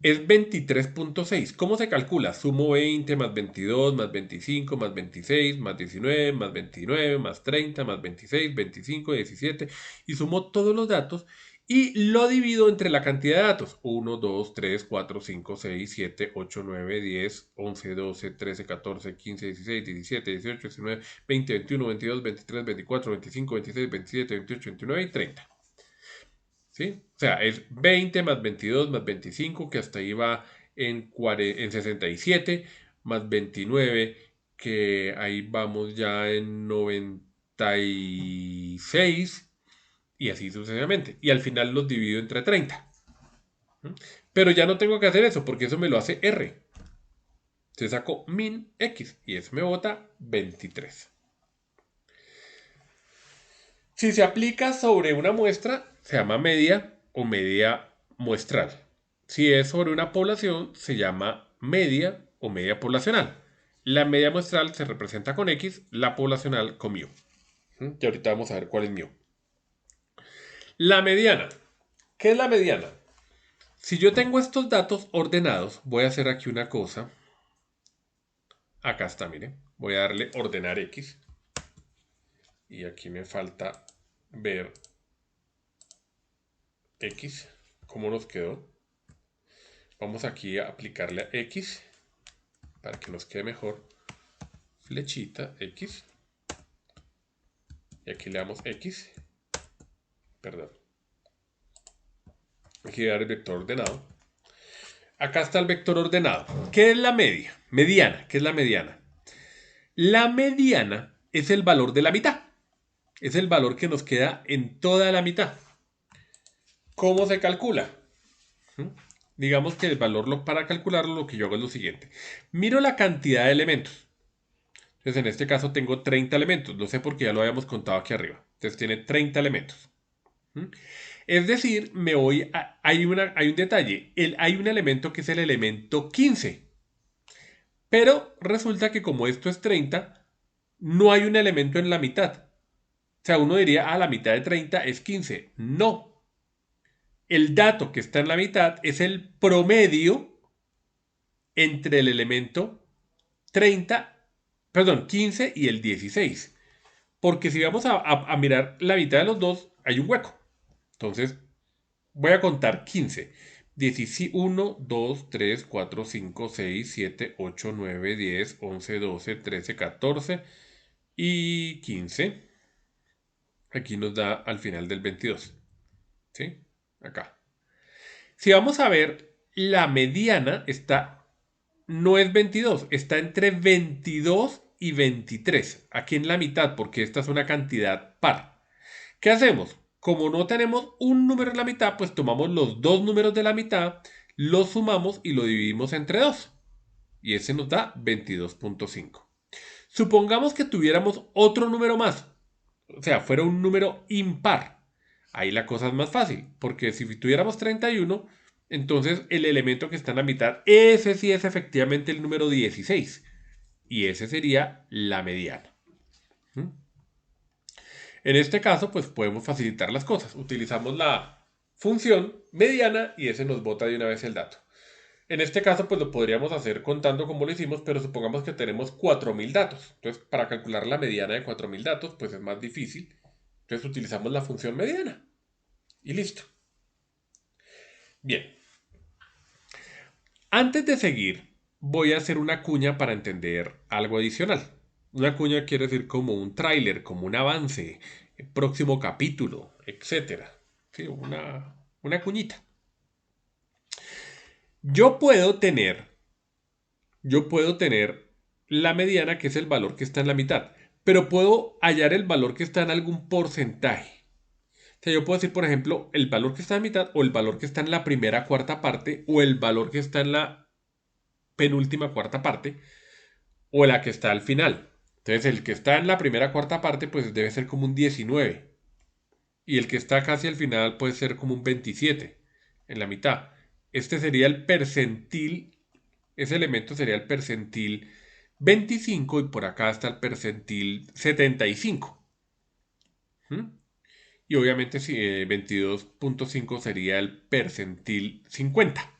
Speaker 1: Es 23.6. ¿Cómo se calcula? Sumo 20 más 22 más 25 más 26 más 19 más 29 más 30 más 26, 25, 17 y sumo todos los datos y lo divido entre la cantidad de datos. 1, 2, 3, 4, 5, 6, 7, 8, 9, 10, 11, 12, 13, 14, 15, 16, 17, 18, 19, 20, 21, 22, 23, 24, 25, 26, 27, 28, 29 y 30. ¿Sí? O sea, es 20 más 22 más 25, que hasta ahí va en 67, más 29, que ahí vamos ya en 96, y así sucesivamente. Y al final los divido entre 30. ¿Mm? Pero ya no tengo que hacer eso, porque eso me lo hace R. Entonces saco min X, y eso me bota 23. Si se aplica sobre una muestra, se llama media o media muestral. Si es sobre una población, se llama media o media poblacional. La media muestral se representa con X, la poblacional con mu. Y ahorita vamos a ver cuál es mu. La mediana. ¿Qué es la mediana? Si yo tengo estos datos ordenados, voy a hacer aquí una cosa. Acá está, miren. Voy a darle ordenar X. Y aquí me falta ver X. ¿Cómo nos quedó? Vamos aquí a aplicarle a X para que nos quede mejor. Flechita X. Y aquí le damos X. Perdón. Aquí voy a dar el vector ordenado. Acá está el vector ordenado. ¿Qué es la media? Mediana. ¿Qué es la mediana? La mediana es el valor de la mitad. Es el valor que nos queda en toda la mitad. ¿Cómo se calcula? Digamos que el valor para calcularlo lo que yo hago es lo siguiente. Miro la cantidad de elementos. Entonces en este caso tengo 30 elementos. Lo sé porque ya lo habíamos contado aquí arriba. Entonces tiene 30 elementos. Es decir, hay un detalle. Hay un elemento que es el elemento 15. Pero resulta que como esto es 30, no hay un elemento en la mitad. O sea, uno diría, la mitad de 30 es 15. No. El dato que está en la mitad es el promedio entre el elemento 30, perdón, 15 y el 16. Porque si vamos a mirar la mitad de los dos, hay un hueco. Entonces, voy a contar 15. 1, 2, 3, 4, 5, 6, 7, 8, 9, 10, 11, 12, 13, 14 y 15. Aquí nos da al final del 22. ¿Sí? Acá. Si vamos a ver, la mediana no es 22, está entre 22 y 23. Aquí en la mitad, porque esta es una cantidad par. ¿Qué hacemos? Como no tenemos un número en la mitad, pues tomamos los dos números de la mitad, los sumamos y lo dividimos entre 2. Y ese nos da 22.5. Supongamos que tuviéramos otro número más. O sea, fuera un número impar. Ahí la cosa es más fácil. Porque si tuviéramos 31, entonces el elemento que está en la mitad, ese sí es efectivamente el número 16. Y ese sería la mediana. En este caso, pues podemos facilitar las cosas. Utilizamos la función mediana y ese nos bota de una vez el dato. En este caso, pues lo podríamos hacer contando como lo hicimos, pero supongamos que tenemos 4000 datos. Entonces, para calcular la mediana de 4000 datos, pues es más difícil. Entonces, utilizamos la función mediana. Y listo. Bien. Antes de seguir, voy a hacer una cuña para entender algo adicional. Una cuña quiere decir como un tráiler, como un avance, próximo capítulo, etcétera. Sí, una cuñita. Yo puedo tener, yo puedo tener la mediana, que es el valor que está en la mitad, pero puedo hallar el valor que está en algún porcentaje. O sea, yo puedo decir, por ejemplo, el valor que está en mitad o el valor que está en la primera cuarta parte o el valor que está en la penúltima cuarta parte o la que está al final. Entonces, el que está en la primera cuarta parte, pues debe ser como un 19. Y el que está casi al final puede ser como un 27 en la mitad. Este sería el percentil, ese elemento sería el percentil 25 y por acá está el percentil 75. ¿Mm? Y obviamente si, 22.5 sería el percentil 50.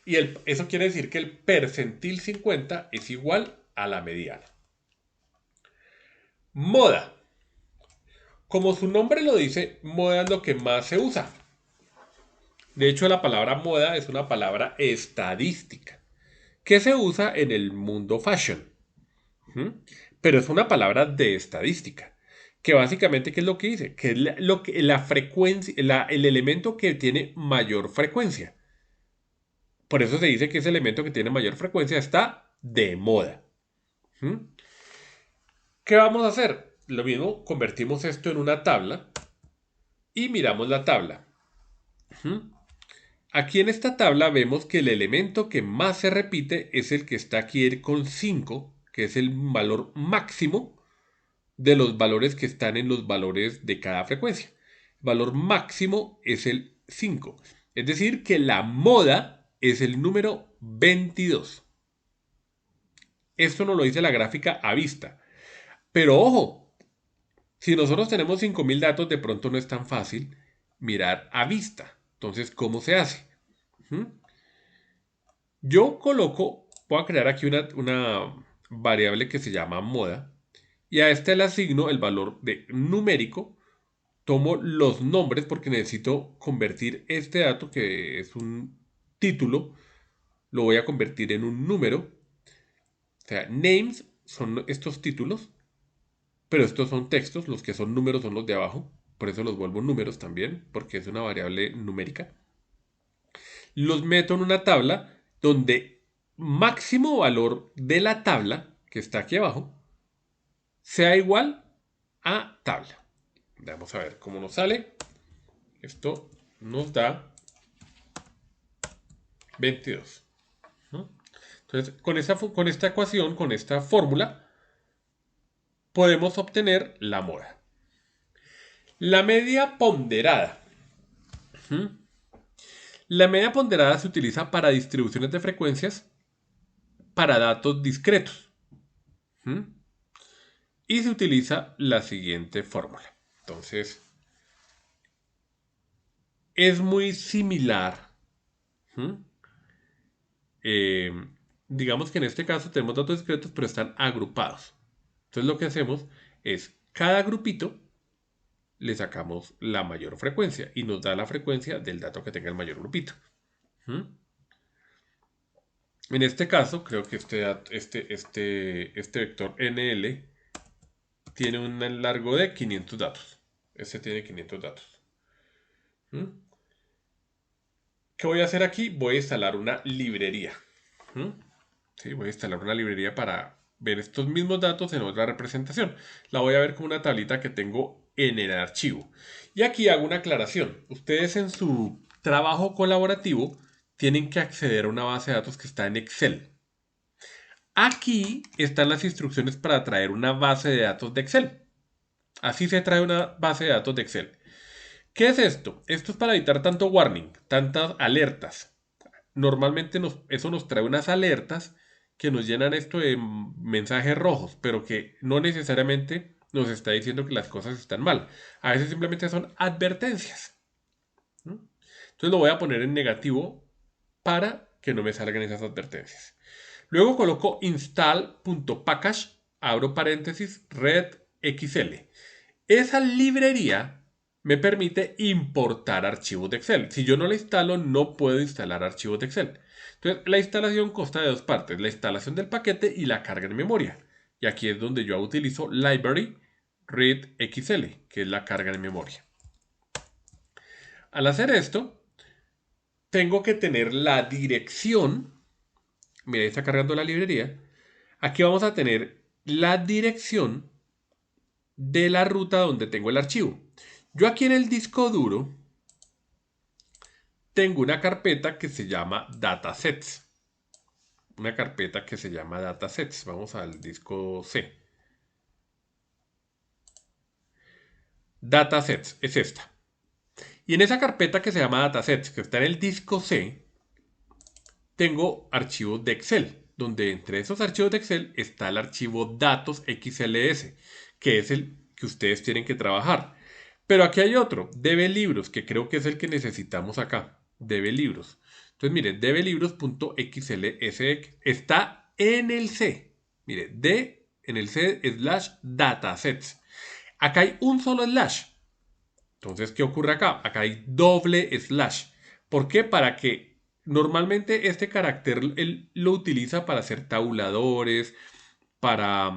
Speaker 1: Y eso quiere decir que el percentil 50 es igual a la mediana. Moda. Como su nombre lo dice, moda es lo que más se usa. De hecho, la palabra moda es una palabra estadística que se usa en el mundo fashion. ¿Mm? Pero es una palabra de estadística. Que básicamente, ¿qué es lo que dice? Que es la frecuencia, el elemento que tiene mayor frecuencia. Por eso se dice que ese elemento que tiene mayor frecuencia está de moda. ¿Mm? ¿Qué vamos a hacer? Lo mismo, convertimos esto en una tabla y miramos la tabla. ¿Mm? Aquí en esta tabla vemos que el elemento que más se repite es el que está aquí con 5, que es el valor máximo de los valores que están en los valores de cada frecuencia. El valor máximo es el 5. Es decir, que la moda es el número 22. Esto nos lo dice la gráfica a vista. Pero ojo, si nosotros tenemos 5.000 datos, de pronto no es tan fácil mirar a vista. Entonces, ¿cómo se hace? ¿Mm? Yo voy a crear aquí una variable que se llama moda y a este le asigno el valor de numérico. Tomo los nombres porque necesito convertir este dato que es un título, lo voy a convertir en un número. O sea, names son estos títulos, pero estos son textos, los que son números son los de abajo. Por eso los vuelvo números también, porque es una variable numérica. Los meto en una tabla donde máximo valor de la tabla, que está aquí abajo, sea igual a tabla. Vamos a ver cómo nos sale. Esto nos da 22. ¿No? Entonces, con esta ecuación, con esta fórmula, podemos obtener la moda. La media ponderada. ¿Mm? La media ponderada se utiliza para distribuciones de frecuencias para datos discretos. ¿Mm? Y se utiliza la siguiente fórmula. Entonces, es muy similar. ¿Mm? Eh, digamos que en este caso tenemos datos discretos, pero están agrupados. Entonces lo que hacemos es cada grupito le sacamos la mayor frecuencia y nos da la frecuencia del dato que tenga el mayor grupito. ¿Mm? En este caso, creo que este vector NL tiene un largo de 500 datos. Este tiene 500 datos. ¿Mm? ¿Qué voy a hacer aquí? Voy a instalar una librería. ¿Mm? Sí, voy a instalar una librería para ver estos mismos datos en otra representación. La voy a ver como una tablita que tengo en el archivo. Y aquí hago una aclaración. Ustedes en su trabajo colaborativo tienen que acceder a una base de datos que está en Excel. Aquí están las instrucciones para traer una base de datos de Excel. Así se trae una base de datos de Excel. ¿Qué es esto? Esto es para evitar tanto warning, tantas alertas. Normalmente eso nos trae unas alertas que nos llenan esto de mensajes rojos, pero que no necesariamente nos está diciendo que las cosas están mal. A veces simplemente son advertencias. ¿No? Entonces lo voy a poner en negativo para que no me salgan esas advertencias. Luego coloco install.package, abro paréntesis, redxl. Esa librería me permite importar archivos de Excel. Si yo no la instalo, no puedo instalar archivos de Excel. Entonces, la instalación consta de dos partes, la instalación del paquete y la carga en memoria. Y aquí es donde yo utilizo Library Read XL, que es la carga en memoria. Al hacer esto, tengo que tener la dirección. Mira, está cargando la librería. Aquí vamos a tener la dirección de la ruta donde tengo el archivo. Yo aquí en el disco duro tengo una carpeta que se llama datasets. Una carpeta que se llama datasets. Vamos al disco C. Datasets es esta. Y en esa carpeta que se llama datasets, que está en el disco C, tengo archivos de Excel, donde entre esos archivos de Excel está el archivo datos XLS, que es el que ustedes tienen que trabajar. Pero aquí hay otro, dblibros, que creo que es el que necesitamos acá. Dblibros. Entonces, mire, dblibros.xls está en el C. Mire, D en el C / datasets. Acá hay un solo slash. Entonces, ¿qué ocurre acá? Acá hay doble slash. ¿Por qué? Para que normalmente este carácter él lo utiliza para hacer tabuladores, para,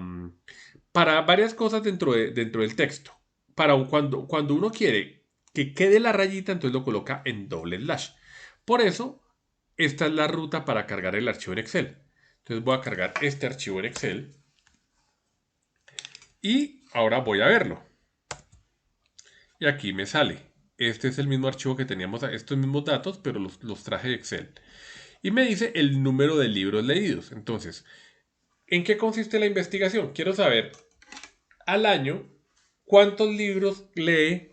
Speaker 1: para varias cosas dentro del texto. Cuando uno quiere que quede la rayita, entonces lo coloca en doble slash. Por eso, esta es la ruta para cargar el archivo en Excel. Entonces voy a cargar este archivo en Excel y ahora voy a verlo. Y aquí me sale. Este es el mismo archivo que teníamos, estos mismos datos, pero los traje de Excel. Y me dice el número de libros leídos. Entonces, ¿en qué consiste la investigación? Quiero saber al año cuántos libros lee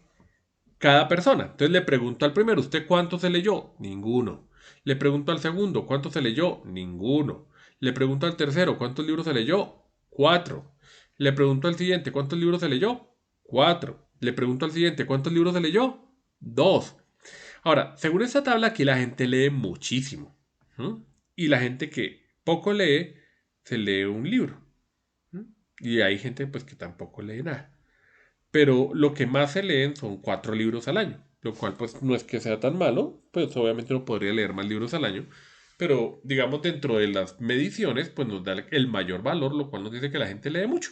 Speaker 1: cada persona. Entonces le pregunto al primero, ¿usted cuánto se leyó? Ninguno. Le pregunto al segundo, ¿cuánto se leyó? Ninguno. Le pregunto al tercero, ¿cuántos libros se leyó? 4. Le pregunto al siguiente, ¿cuántos libros se leyó? 4. Le pregunto al siguiente, ¿cuántos libros se leyó? 2. Ahora, según esta tabla aquí la gente lee muchísimo. ¿Mm? Y la gente que poco lee, se lee un libro. ¿Mm? Y hay gente pues que tampoco lee nada. Pero lo que más se leen son 4 libros al año, lo cual pues no es que sea tan malo, pues obviamente uno podría leer más libros al año, pero digamos dentro de las mediciones pues nos da el mayor valor, lo cual nos dice que la gente lee mucho.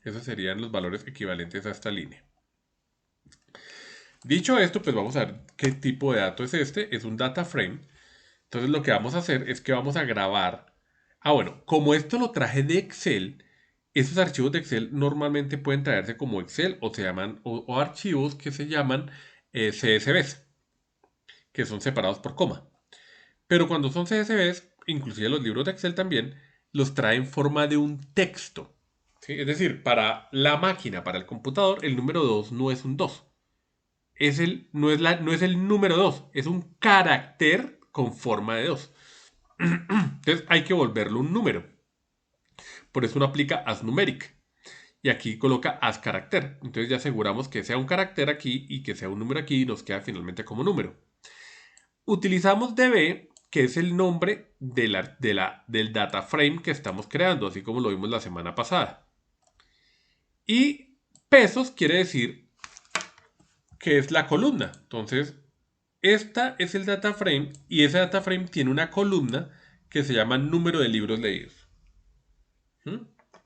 Speaker 1: Esos serían los valores equivalentes a esta línea. Dicho esto, pues vamos a ver qué tipo de dato es este. Es un data frame. Entonces lo que vamos a hacer es que vamos a grabar. Ah, bueno, como esto lo traje de Excel, esos archivos de Excel normalmente pueden traerse como Excel o se llaman o archivos que se llaman CSVs, que son separados por coma. Pero cuando son CSVs, inclusive los libros de Excel también, los trae en forma de un texto. ¿Sí? Es decir, para la máquina, para el computador, el número 2 no es un 2. No es el número 2, es un carácter con forma de 2. Entonces hay que volverlo un número. Por eso uno aplica asNumeric. Y aquí coloca asCharacter. Entonces ya aseguramos que sea un carácter aquí y que sea un número aquí y nos queda finalmente como número. Utilizamos db, que es el nombre del data frame que estamos creando, así como lo vimos la semana pasada. Y pesos quiere decir que es la columna. Entonces, esta es el data frame y ese data frame tiene una columna que se llama número de libros leídos.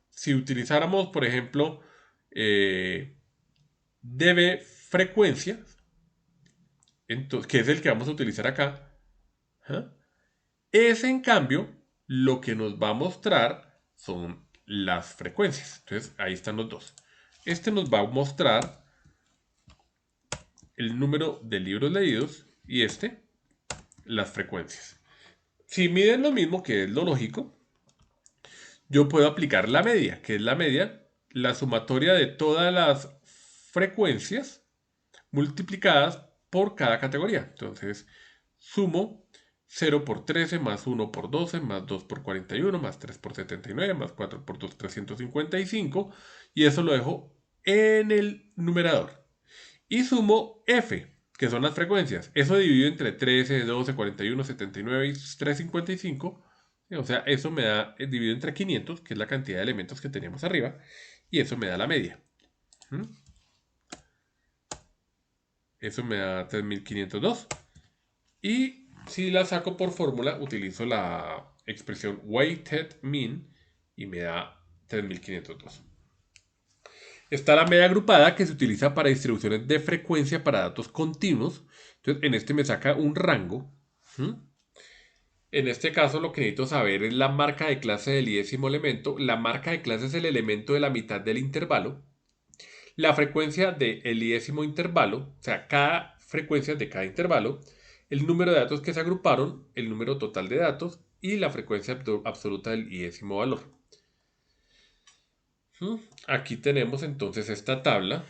Speaker 1: Si utilizáramos, por ejemplo, db frecuencia, entonces, que es el que vamos a utilizar acá, ese en cambio lo que nos va a mostrar son las frecuencias. Entonces ahí están los dos. Este nos va a mostrar el número de libros leídos y este las frecuencias. Si miden lo mismo, que es lo lógico, yo puedo aplicar la media, que es la media, la sumatoria de todas las frecuencias multiplicadas por cada categoría. Entonces, sumo 0 por 13, más 1 por 12, más 2 por 41, más 3 por 79, más 4 por 2, 355. Y eso lo dejo en el numerador. Y sumo F, que son las frecuencias. Eso dividido entre 13, 12, 41, 79 y 355. O sea, eso me da dividido entre 500, que es la cantidad de elementos que teníamos arriba. Y eso me da la media. Eso me da 3502. Y si la saco por fórmula, utilizo la expresión weighted mean y me da 3502. Está la media agrupada que se utiliza para distribuciones de frecuencia para datos continuos. Entonces, en este me saca un rango. ¿Mm? En este caso, lo que necesito saber es la marca de clase del iésimo elemento. La marca de clase es el elemento de la mitad del intervalo. La frecuencia del iésimo intervalo, o sea, cada frecuencia de cada intervalo, el número de datos que se agruparon, el número total de datos y la frecuencia absoluta del iésimo valor. Aquí tenemos entonces esta tabla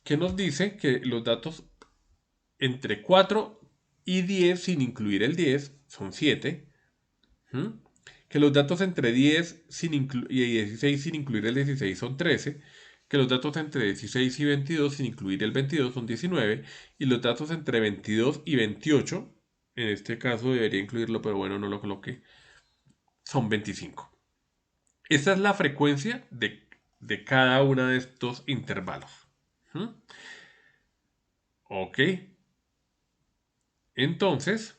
Speaker 1: que nos dice que los datos entre 4 y 10, sin incluir el 10, son 7. Que los datos entre 10 y 16 sin incluir el 16 son 13. Que los datos entre 16 y 22 sin incluir el 22 son 19. Y los datos entre 22 y 28, en este caso debería incluirlo, pero bueno, no lo coloqué, son 25. Esta es la frecuencia de cada uno de estos intervalos. Ok. Entonces,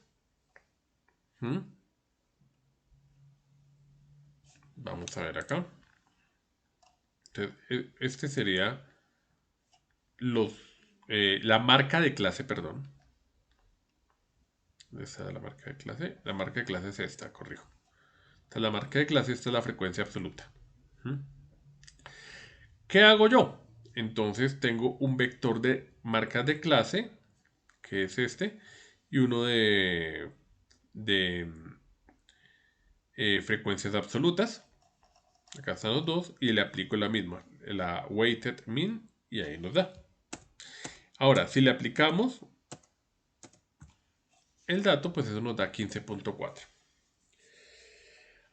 Speaker 1: vamos a ver acá. Entonces, este sería la marca de clase, perdón. Esta es la marca de clase. La marca de clase es esta, corrijo. Esta es la marca de clase, esta es la frecuencia absoluta. ¿Qué hago yo? Entonces tengo un vector de marcas de clase, que es este, y uno de frecuencias absolutas. Acá están los dos y le aplico la misma, la weighted mean, y ahí nos da. Ahora, si le aplicamos el dato, pues eso nos da 15.4.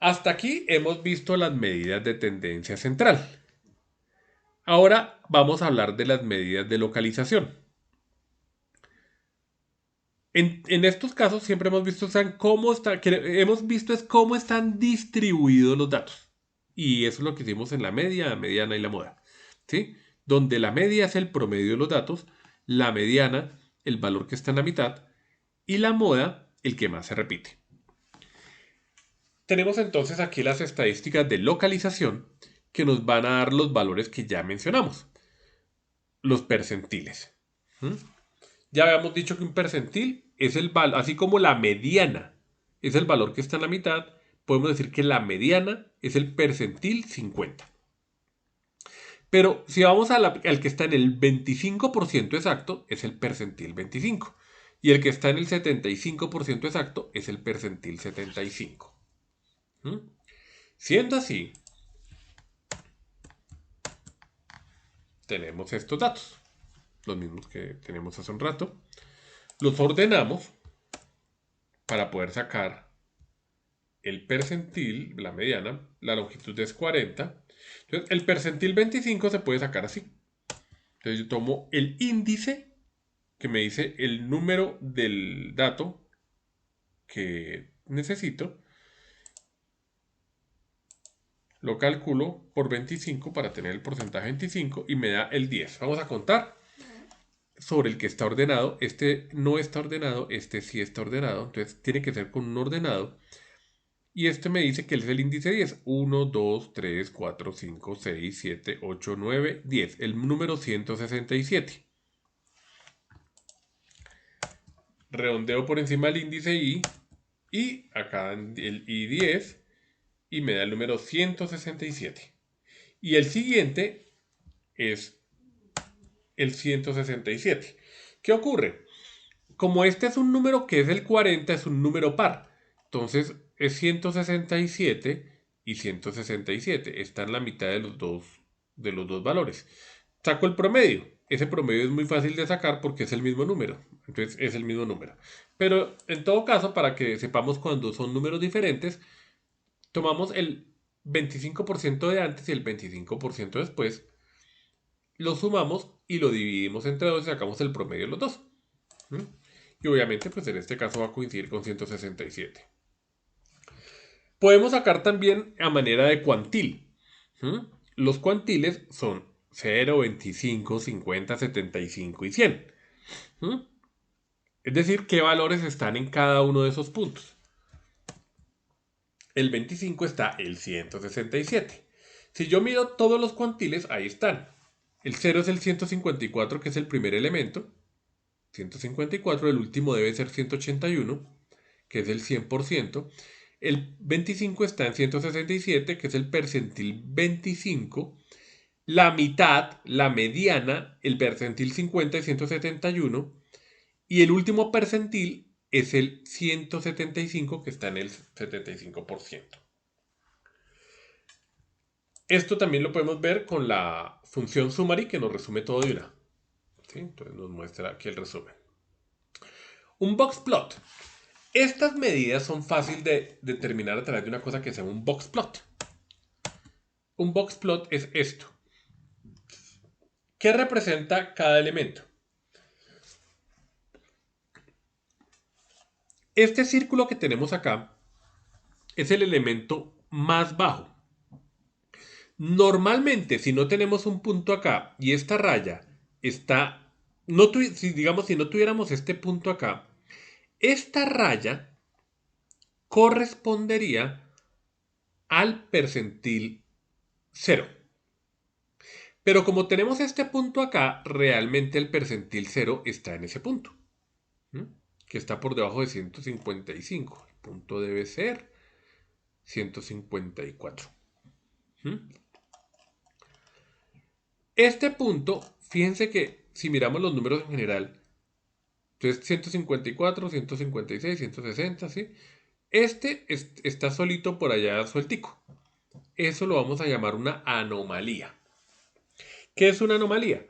Speaker 1: Hasta aquí hemos visto las medidas de tendencia central. Ahora vamos a hablar de las medidas de localización. En estos casos siempre hemos visto cómo están distribuidos los datos. Y eso es lo que hicimos en la media, la mediana y la moda. ¿Sí? Donde la media es el promedio de los datos, la mediana el valor que está en la mitad y la moda el que más se repite. Tenemos entonces aquí las estadísticas de localización que nos van a dar los valores que ya mencionamos. Los percentiles. Ya habíamos dicho que un percentil es el valor, así como la mediana es el valor que está en la mitad, podemos decir que la mediana es el percentil 50. Pero si vamos al que está en el 25% exacto, es el percentil 25. Y el que está en el 75% exacto es el percentil 75. Siendo así, tenemos estos datos, los mismos que tenemos hace un rato. Los ordenamos para poder sacar el percentil, la mediana, la longitud es 40. Entonces, el percentil 25 se puede sacar así. Entonces, yo tomo el índice que me dice el número del dato que necesito, lo calculo por 25 para tener el porcentaje 25 y me da el 10. Vamos a contar sobre el que está ordenado. Este no está ordenado, este sí está ordenado. Entonces tiene que ser con un ordenado. Y este me dice que es el índice 10. 1, 2, 3, 4, 5, 6, 7, 8, 9, 10. El número 167. Redondeo por encima del índice I. Y acá el I10. Y me da el número 167. Y el siguiente es el 167. ¿Qué ocurre? Como este es un número que es el 40, es un número par. Entonces es 167 y 167. Está en la mitad de los dos valores. Saco el promedio. Ese promedio es muy fácil de sacar porque es el mismo número. Entonces es el mismo número. Pero en todo caso, para que sepamos cuando son números diferentes, tomamos el 25% de antes y el 25% después, lo sumamos y lo dividimos entre dos y sacamos el promedio de los dos. Y obviamente, pues en este caso va a coincidir con 167. Podemos sacar también a manera de cuantil. Los cuantiles son 0, 25, 50, 75 y 100. ¿Mm? Es decir, qué valores están en cada uno de esos puntos. El 25 está el 167. Si yo miro todos los cuantiles, ahí están. El 0 es el 154, que es el primer elemento. 154, el último debe ser 181, que es el 100%. El 25 está en 167, que es el percentil 25. La mitad, la mediana, el percentil 50 es 171. Y el último percentil es el 175, que está en el 75%. Esto también lo podemos ver con la función summary, que nos resume todo de una. ¿Sí? Entonces nos muestra aquí el resumen. Un box plot. Estas medidas son fáciles de determinar a través de una cosa que se llama un box plot. Un box plot es esto. ¿Qué representa cada elemento? Este círculo que tenemos acá es el elemento más bajo. Normalmente, si no tenemos un punto acá y esta raya está, si no tuviéramos este punto acá, esta raya correspondería al percentil 0. Pero como tenemos este punto acá, realmente el percentil 0 está en ese punto, ¿m? Que está por debajo de 155. El punto debe ser 154. ¿M? Este punto, fíjense que si miramos los números en general, entonces 154, 156, 160, ¿sí? Está solito por allá sueltico. Eso lo vamos a llamar una anomalía. ¿Qué es una anomalía?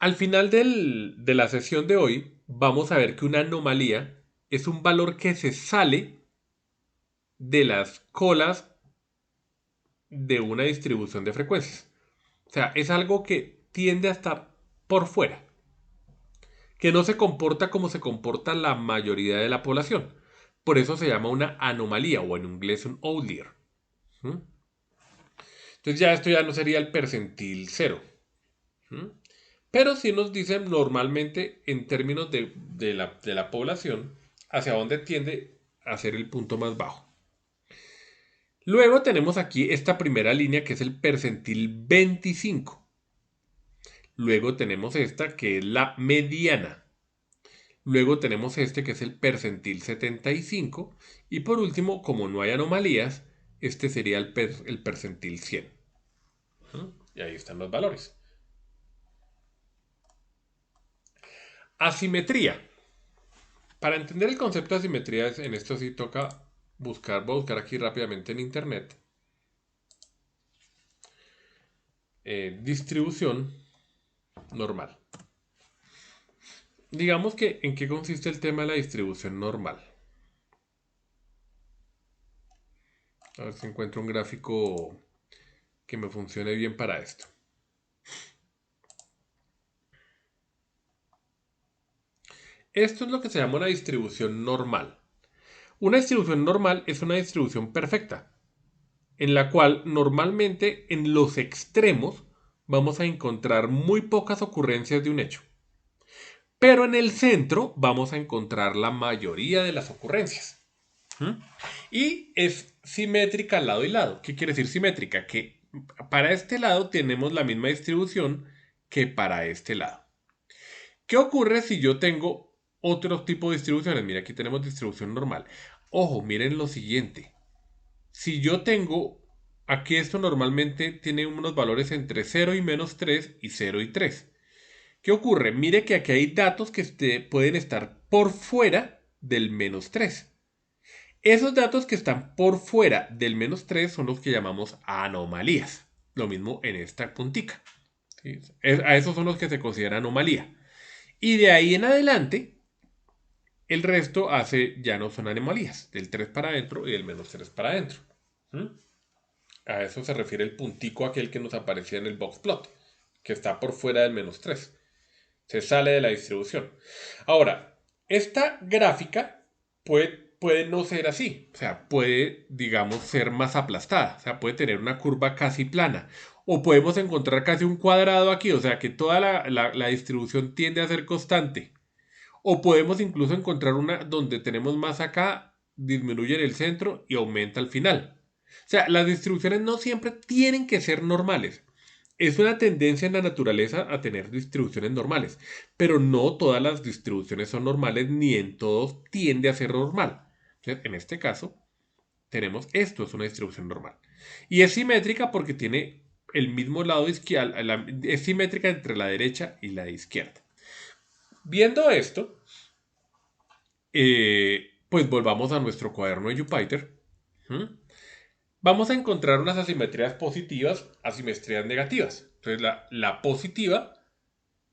Speaker 1: Al final de la sesión de hoy, vamos a ver que una anomalía es un valor que se sale de las colas de una distribución de frecuencias. O sea, es algo que tiende a estar por fuera, que no se comporta como se comporta la mayoría de la población. Por eso se llama una anomalía o en inglés un outlier. ¿Mm? Entonces ya esto ya no sería el percentil cero. ¿Mm? Pero sí nos dicen normalmente en términos de la población hacia dónde tiende a ser el punto más bajo. Luego tenemos aquí esta primera línea que es el percentil 25. Luego tenemos esta que es la mediana. Luego tenemos este que es el percentil 75. Y por último, como no hay anomalías, este sería el percentil 100. Y ahí están los valores. Asimetría. Para entender el concepto de asimetría, en esto sí toca voy a buscar aquí rápidamente en internet. Distribución normal. Digamos que en qué consiste el tema de la distribución normal. A ver si encuentro un gráfico que me funcione bien para esto. Esto es lo que se llama una distribución normal. Una distribución normal es una distribución perfecta, en la cual normalmente en los extremos vamos a encontrar muy pocas ocurrencias de un hecho. Pero en el centro vamos a encontrar la mayoría de las ocurrencias. ¿Mm? Y es simétrica al lado y lado. ¿Qué quiere decir simétrica? Que para este lado tenemos la misma distribución que para este lado. ¿Qué ocurre si yo tengo otro tipo de distribuciones? Mira, aquí tenemos distribución normal. Ojo, miren lo siguiente. Si yo tengo, aquí esto normalmente tiene unos valores entre 0 y menos 3 y 0 y 3. ¿Qué ocurre? Mire que aquí hay datos que pueden estar por fuera del menos 3. Esos datos que están por fuera del menos 3 son los que llamamos anomalías. Lo mismo en esta puntica. ¿Sí? A esos son los que se consideran anomalía. Y de ahí en adelante, el resto ya no son anomalías. Del 3 para adentro y del menos 3 para adentro. ¿Mm? A eso se refiere el puntico aquel que nos aparecía en el box plot, que está por fuera del menos 3. Se sale de la distribución. Ahora, esta gráfica puede no ser así. O sea, puede, digamos, ser más aplastada. O sea, puede tener una curva casi plana. O podemos encontrar casi un cuadrado aquí, o sea que toda la distribución tiende a ser constante. O podemos incluso encontrar una donde tenemos más acá, disminuye en el centro y aumenta al final. O sea, las distribuciones no siempre tienen que ser normales. Es una tendencia en la naturaleza a tener distribuciones normales, pero no todas las distribuciones son normales ni en todos tiende a ser normal. Entonces, en este caso, tenemos esto, es una distribución normal. Y es simétrica porque tiene el mismo lado izquierdo, es simétrica entre la derecha y la izquierda. Viendo esto, pues volvamos a nuestro cuaderno de Jupyter. ¿Mm? Vamos a encontrar unas asimetrías positivas, asimetrías negativas. Entonces la positiva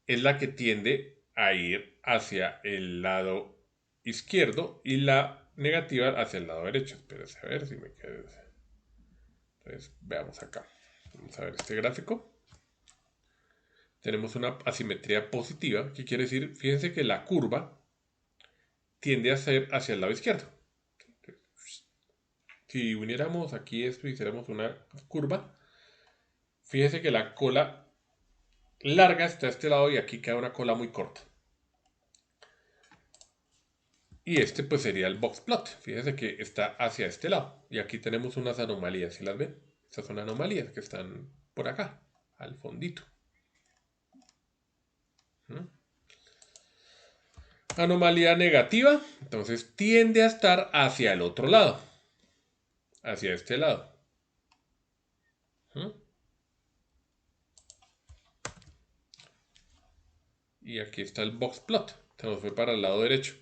Speaker 1: es la que tiende a ir hacia el lado izquierdo y la negativa hacia el lado derecho. Espérense a ver si me queda. Entonces veamos acá. Vamos a ver este gráfico. Tenemos una asimetría positiva, que quiere decir, fíjense que la curva tiende a ser hacia el lado izquierdo. Si uniéramos aquí esto y hiciéramos una curva, fíjense que la cola larga está a este lado y aquí queda una cola muy corta. Y este pues sería el box plot. Fíjense que está hacia este lado. Y aquí tenemos unas anomalías, ¿sí las ven? Estas son anomalías que están por acá, al fondito. ¿Mm? Anomalía negativa, entonces tiende a estar hacia el otro lado. Hacia este lado. ¿Mm? Y aquí está el box plot. Se nos fue para el lado derecho.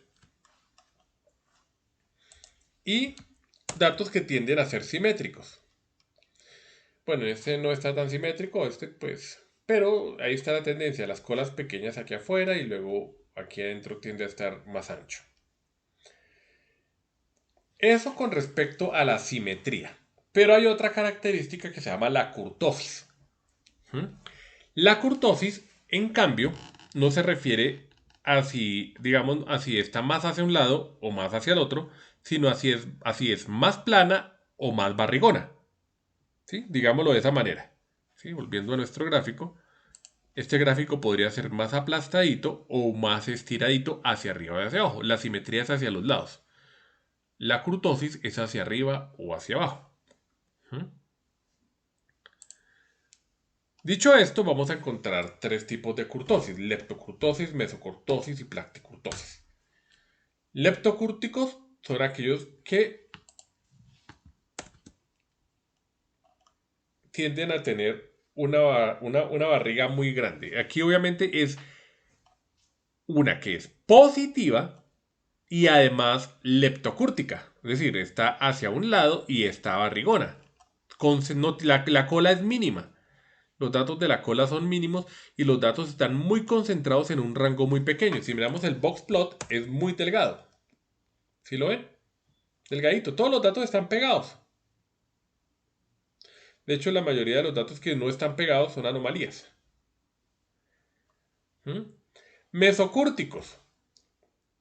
Speaker 1: Y datos que tienden a ser simétricos. Bueno, este no está tan simétrico, este pues, pero ahí está la tendencia, las colas pequeñas aquí afuera y luego aquí adentro tiende a estar más ancho. Eso con respecto a la simetría. Pero hay otra característica que se llama la curtosis. ¿Mm? La curtosis, en cambio, no se refiere a si, digamos, a si está más hacia un lado o más hacia el otro, sino así es más plana o más barrigona. ¿Sí? Digámoslo de esa manera. ¿Sí? Volviendo a nuestro gráfico, este gráfico podría ser más aplastadito o más estiradito hacia arriba y hacia abajo. La simetría es hacia los lados. La curtosis es hacia arriba o hacia abajo. ¿Mm? Dicho esto, vamos a encontrar tres tipos de curtosis: leptocurtosis, mesocurtosis y platicurtosis. Leptocúrticos son aquellos que tienden a tener una barriga muy grande. Aquí obviamente es una que es positiva y además leptocúrtica, es decir, está hacia un lado y está barrigona. La cola es mínima. Los datos de la cola son mínimos y los datos están muy concentrados en un rango muy pequeño. Si miramos el box plot, es muy delgado. ¿Sí lo ven? Delgadito. Todos los datos están pegados. De hecho, la mayoría de los datos que no están pegados son anomalías. ¿Mm? Mesocúrticos.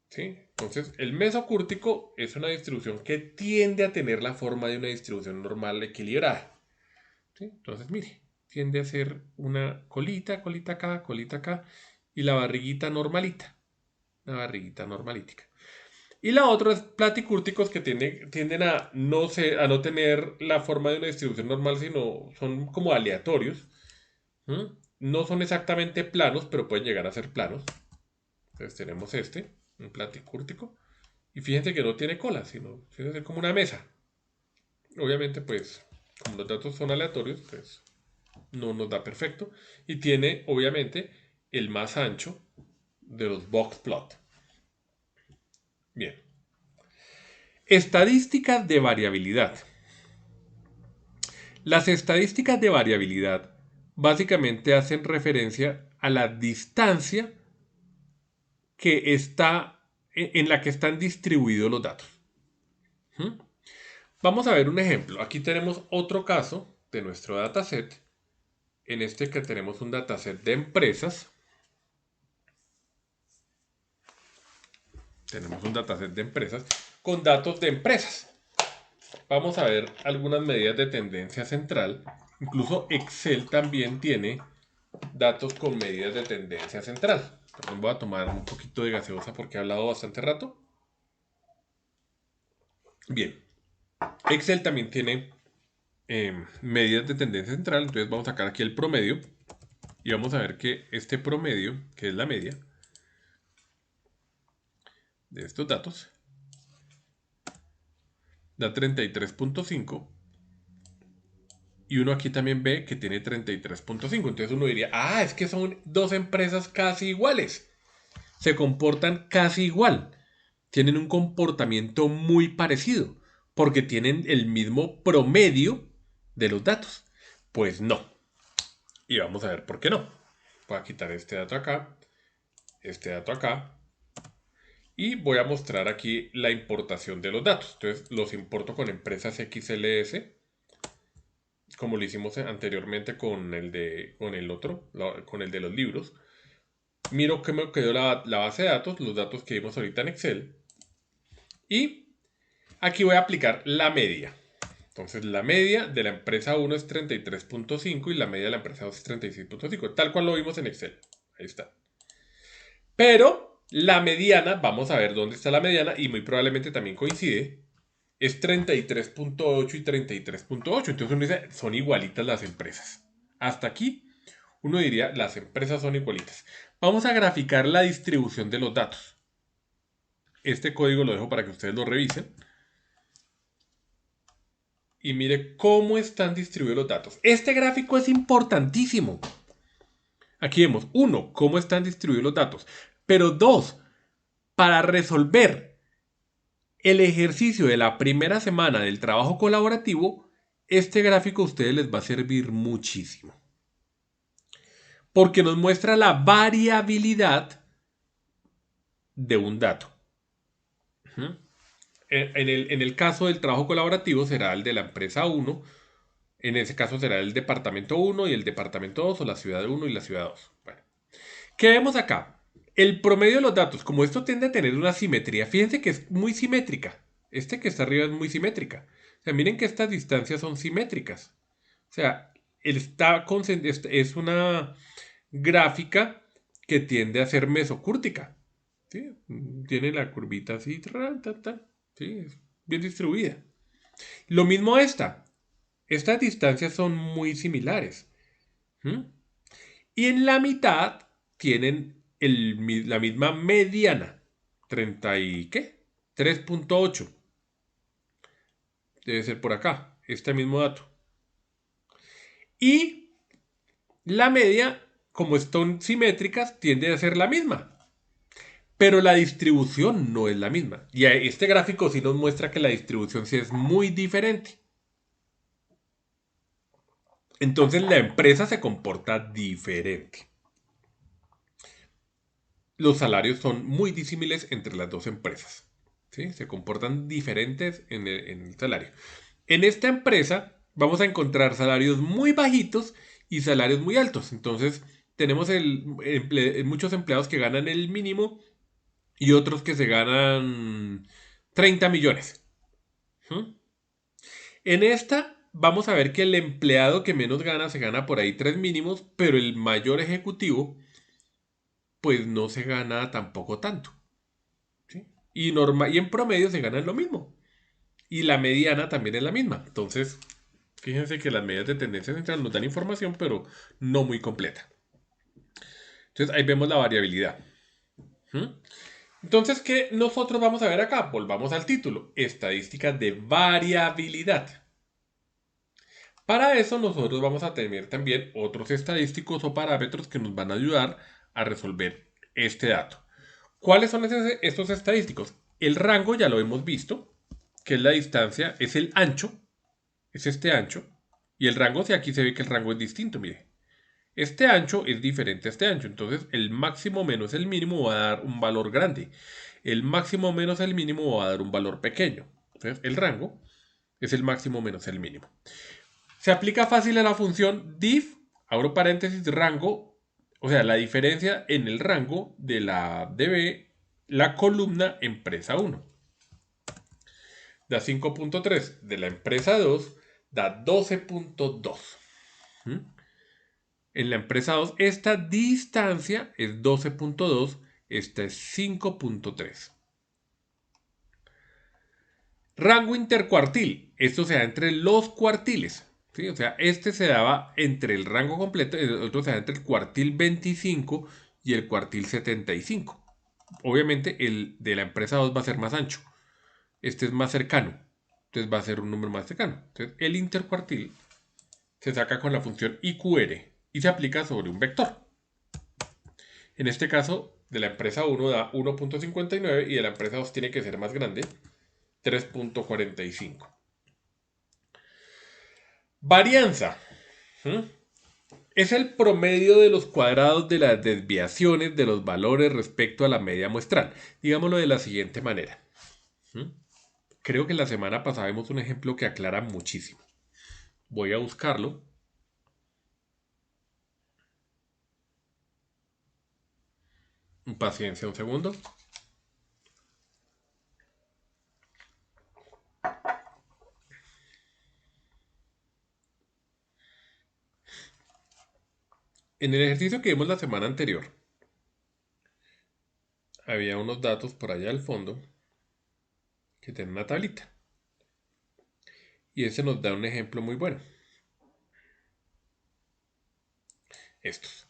Speaker 1: ¿Sí? Entonces, el mesocúrtico es una distribución que tiende a tener la forma de una distribución normal equilibrada. ¿Sí? Entonces, mire, tiende a ser una colita, colita acá, y la barriguita normalita. Una barriguita normalítica. Y la otra es platicúrticos que tienden a no tener la forma de una distribución normal, sino son como aleatorios. ¿Mm? No son exactamente planos, pero pueden llegar a ser planos. Entonces tenemos este, un platicúrtico. Y fíjense que no tiene cola, sino fíjense como una mesa. Obviamente, pues, como los datos son aleatorios, pues no nos da perfecto. Y tiene, obviamente, el más ancho de los box plot. Bien. Estadísticas de variabilidad. Las estadísticas de variabilidad básicamente hacen referencia a la distancia que está en la que están distribuidos los datos. ¿Mm? Vamos a ver un ejemplo. Aquí tenemos otro caso de nuestro dataset. En este que tenemos un dataset de empresas. Tenemos un dataset de empresas con datos de empresas. Vamos a ver algunas medidas de tendencia central Incluso Excel también tiene datos con medidas de tendencia central. También voy a tomar un poquito de gaseosa porque he hablado bastante rato. Bien, Excel también tiene medidas de tendencia central. Entonces vamos a sacar aquí el promedio. Y vamos a ver que este promedio, que es la media de estos datos, da 33.5. Y uno aquí también ve que tiene 33.5. Entonces uno diría, ah, es que son dos empresas casi iguales. Se comportan casi igual. Tienen un comportamiento muy parecido. Porque tienen el mismo promedio de los datos. Pues no. Y vamos a ver por qué no. Voy a quitar este dato acá. Este dato acá. Y voy a mostrar aquí la importación de los datos. Entonces los importo con empresas XLS, como lo hicimos anteriormente con el otro, con el de los libros. Miro que me quedó la base de datos, los datos que vimos ahorita en Excel. Y aquí voy a aplicar la media. Entonces la media de la empresa 1 es 33.5 y la media de la empresa 2 es 36.5. Tal cual lo vimos en Excel. Ahí está. Pero la mediana, vamos a ver dónde está la mediana y muy probablemente también coincide, es 33.8 y 33.8. Entonces uno dice, son igualitas las empresas. Hasta aquí uno diría, las empresas son igualitas. Vamos a graficar la distribución de los datos. Este código lo dejo para que ustedes lo revisen. Y mire cómo están distribuidos los datos. Este gráfico es importantísimo. Aquí vemos, uno, cómo están distribuidos los datos. Pero dos, para resolver el ejercicio de la primera semana del trabajo colaborativo, este gráfico a ustedes les va a servir muchísimo. Porque nos muestra la variabilidad de un dato. En el caso del trabajo colaborativo será el de la empresa 1. En ese caso será el departamento 1 y el departamento 2 o la ciudad 1 y la ciudad 2. Bueno, ¿qué vemos acá? El promedio de los datos, como esto tiende a tener una simetría, fíjense que es muy simétrica. Este que está arriba es muy simétrica. O sea, miren que estas distancias son simétricas. O sea, es una gráfica que tiende a ser mesocúrtica. ¿Sí? Tiene la curvita así, ¿sí? Es bien distribuida. Lo mismo esta. Estas distancias son muy similares. ¿Mm? Y en la mitad tienen la misma mediana. 30 y ¿qué? 3.8. Debe ser por acá. Este mismo dato. Y la media, como están simétricas, tiende a ser la misma. Pero la distribución no es la misma. Y este gráfico sí nos muestra que la distribución sí es muy diferente. Entonces la empresa se comporta diferente. Los salarios son muy disímiles entre las dos empresas. ¿Sí? Se comportan diferentes en el salario. En esta empresa vamos a encontrar salarios muy bajitos y salarios muy altos. Entonces tenemos muchos empleados que ganan el mínimo y otros que se ganan 30 millones. ¿Mm? En esta vamos a ver que el empleado que menos gana se gana por ahí 3 mínimos, pero el mayor ejecutivo pues no se gana tampoco tanto. ¿Sí? Y en promedio se ganan lo mismo. Y la mediana también es la misma. Entonces, fíjense que las medidas de tendencia central nos dan información, pero no muy completa. Entonces, ahí vemos la variabilidad. ¿Mm? Entonces, ¿qué nosotros vamos a ver acá? Volvamos al título. Estadísticas de variabilidad. Para eso nosotros vamos a tener también otros estadísticos o parámetros que nos van a ayudar a resolver este dato. ¿Cuáles son estos estadísticos? El rango ya lo hemos visto, que es la distancia, es el ancho, es este ancho, y el rango, si aquí se ve que el rango es distinto, mire. Este ancho es diferente a este ancho, entonces el máximo menos el mínimo va a dar un valor grande. El máximo menos el mínimo va a dar un valor pequeño. Entonces el rango es el máximo menos el mínimo. Se aplica fácil a la función diff, abro paréntesis, rango, o sea, la diferencia en el rango de la DB, la columna empresa 1. Da 5.3, de la empresa 2 da 12.2. ¿Mm? En la empresa 2, esta distancia es 12.2, esta es 5.3. Rango intercuartil. Esto se da entre los cuartiles. ¿Sí? O sea, este se daba entre el rango completo, el otro se da entre el cuartil 25 y el cuartil 75. Obviamente el de la empresa 2 va a ser más ancho. Este es más cercano. Entonces va a ser un número más cercano. Entonces el intercuartil se saca con la función IQR y se aplica sobre un vector. En este caso, de la empresa 1 da 1.59 y de la empresa 2 tiene que ser más grande, 3.45. Varianza. ¿Mm? Es el promedio de los cuadrados de las desviaciones de los valores respecto a la media muestral. Digámoslo de la siguiente manera. ¿Mm? Creo que la semana pasada vimos un ejemplo que aclara muchísimo. Voy a buscarlo. Paciencia un segundo. En el ejercicio que vimos la semana anterior, había unos datos por allá al fondo que tienen una tablita. Y ese nos da un ejemplo muy bueno. Estos.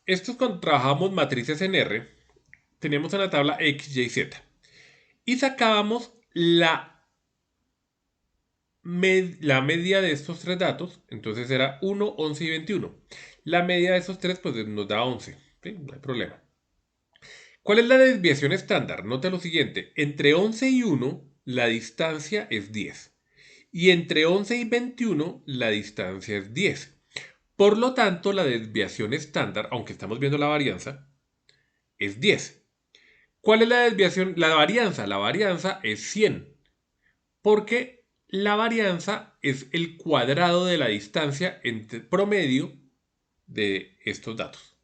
Speaker 1: Estos cuando trabajamos matrices en R, teníamos una tabla X, Y, Z. Y sacábamos la media de estos tres datos. Entonces era 1, 11 y 21. La media de esos tres pues nos da 11. ¿Sí? No hay problema. ¿Cuál es la desviación estándar? Nota lo siguiente. Entre 11 y 1 la distancia es 10. Y entre 11 y 21 la distancia es 10. Por lo tanto, la desviación estándar, aunque estamos viendo la varianza, es 10. ¿Cuál es la desviación? La varianza. La varianza es 100. Porque la varianza es el cuadrado de la distancia entre promedio de estos datos.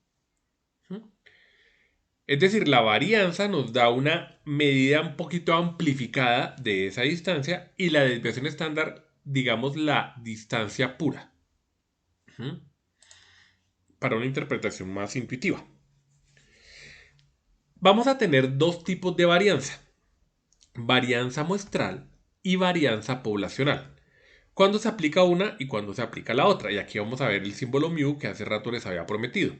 Speaker 1: Es decir, la varianza nos da una medida un poquito amplificada de esa distancia y la desviación estándar, digamos, la distancia pura. Para una interpretación más intuitiva. Vamos a tener dos tipos de varianza. Varianza muestral y varianza poblacional. Cuándo se aplica una y cuándo se aplica la otra. Y aquí vamos a ver el símbolo mu que hace rato les había prometido.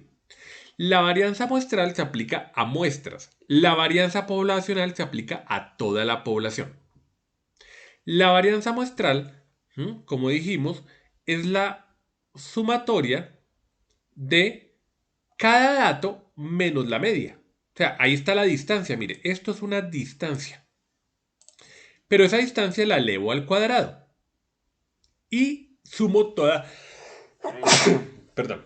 Speaker 1: La varianza muestral se aplica a muestras. La varianza poblacional se aplica a toda la población. La varianza muestral, como dijimos, es la sumatoria de cada dato menos la media. O sea, ahí está la distancia. Mire, esto es una distancia. Pero esa distancia la elevo al cuadrado. Y sumo perdón.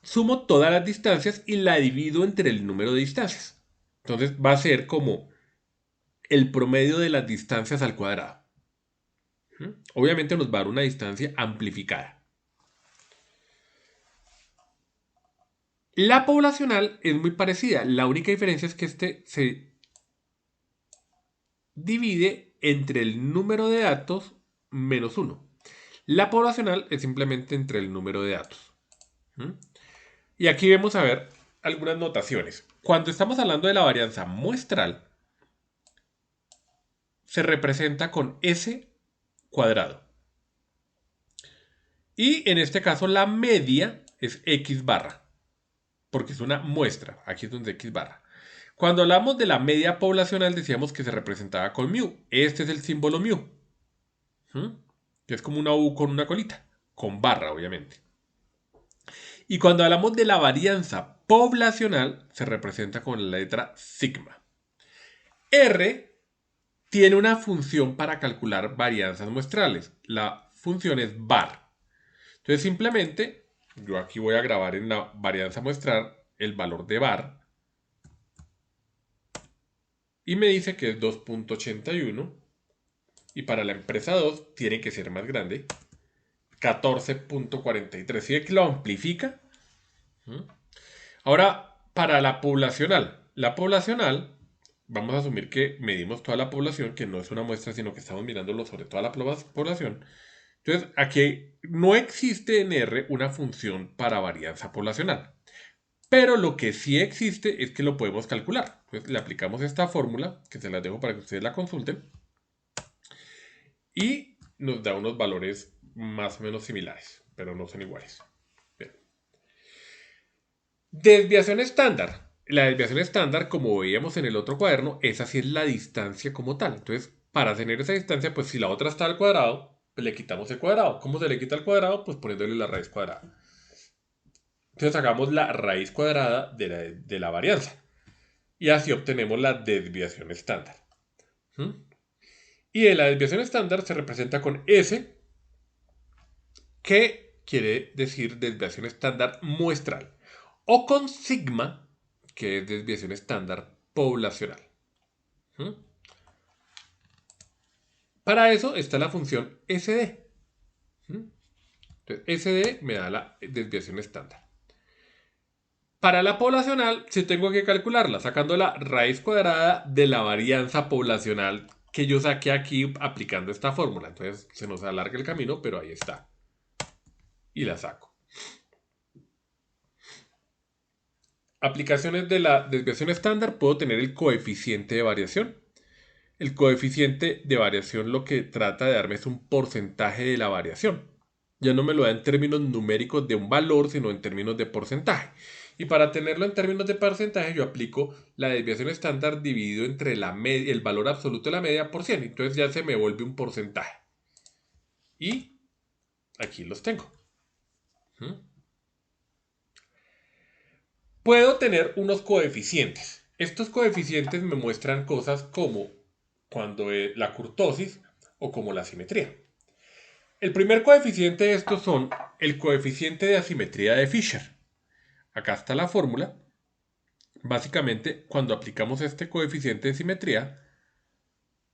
Speaker 1: Sumo todas las distancias y la divido entre el número de distancias. Entonces va a ser como el promedio de las distancias al cuadrado. Obviamente nos va a dar una distancia amplificada. La poblacional es muy parecida. La única diferencia es que este se divide entre el número de datos menos 1. La poblacional es simplemente entre el número de datos. Y aquí vamos a ver algunas notaciones. Cuando estamos hablando de la varianza muestral, se representa con S cuadrado. Y en este caso la media es X barra, porque es una muestra. Aquí es donde X barra. Cuando hablamos de la media poblacional decíamos que se representaba con mu. Este es el símbolo mu. Que es como una U con una colita. Con barra, obviamente. Y cuando hablamos de la varianza poblacional se representa con la letra sigma. R tiene una función para calcular varianzas muestrales. La función es var. Entonces simplemente yo aquí voy a grabar en la varianza muestral el valor de var. Y me dice que es 2.81. Y para la empresa 2 tiene que ser más grande. 14.43. ¿Sí que lo amplifica? Ahora, para la poblacional. La poblacional, vamos a asumir que medimos toda la población, que no es una muestra, sino que estamos mirándolo sobre toda la población. Entonces, aquí no existe en R una función para varianza poblacional. Pero lo que sí existe es que lo podemos calcular. Entonces, le aplicamos esta fórmula, que se las dejo para que ustedes la consulten, y nos da unos valores más o menos similares, pero no son iguales. Bien. Desviación estándar. La desviación estándar, como veíamos en el otro cuaderno, esa sí es la distancia como tal. Entonces, para tener esa distancia, pues si la otra está al cuadrado, pues le quitamos el cuadrado. ¿Cómo se le quita el cuadrado? Pues poniéndole la raíz cuadrada. Entonces sacamos la raíz cuadrada de la varianza. Y así obtenemos la desviación estándar. ¿Mm? Y la desviación estándar se representa con S, que quiere decir desviación estándar muestral, o con sigma, que es desviación estándar poblacional. ¿Mm? Para eso está la función SD. ¿Mm? Entonces, SD me da la desviación estándar. Para la poblacional, sí tengo que calcularla, sacando la raíz cuadrada de la varianza poblacional que yo saqué aquí aplicando esta fórmula. Entonces se nos alarga el camino, pero ahí está. Y la saco. Aplicaciones de la desviación estándar, puedo tener el coeficiente de variación. El coeficiente de variación lo que trata de darme es un porcentaje de la variación. Ya no me lo da en términos numéricos de un valor, sino en términos de porcentaje. Y para tenerlo en términos de porcentaje, yo aplico la desviación estándar dividido entre el valor absoluto de la media por 100. Entonces ya se me vuelve un porcentaje. Y aquí los tengo. ¿Mm? Puedo tener unos coeficientes. Estos coeficientes me muestran cosas como cuando la kurtosis o como la simetría. El primer coeficiente de estos son el coeficiente de asimetría de Fisher. Acá está la fórmula. Básicamente, cuando aplicamos este coeficiente de simetría,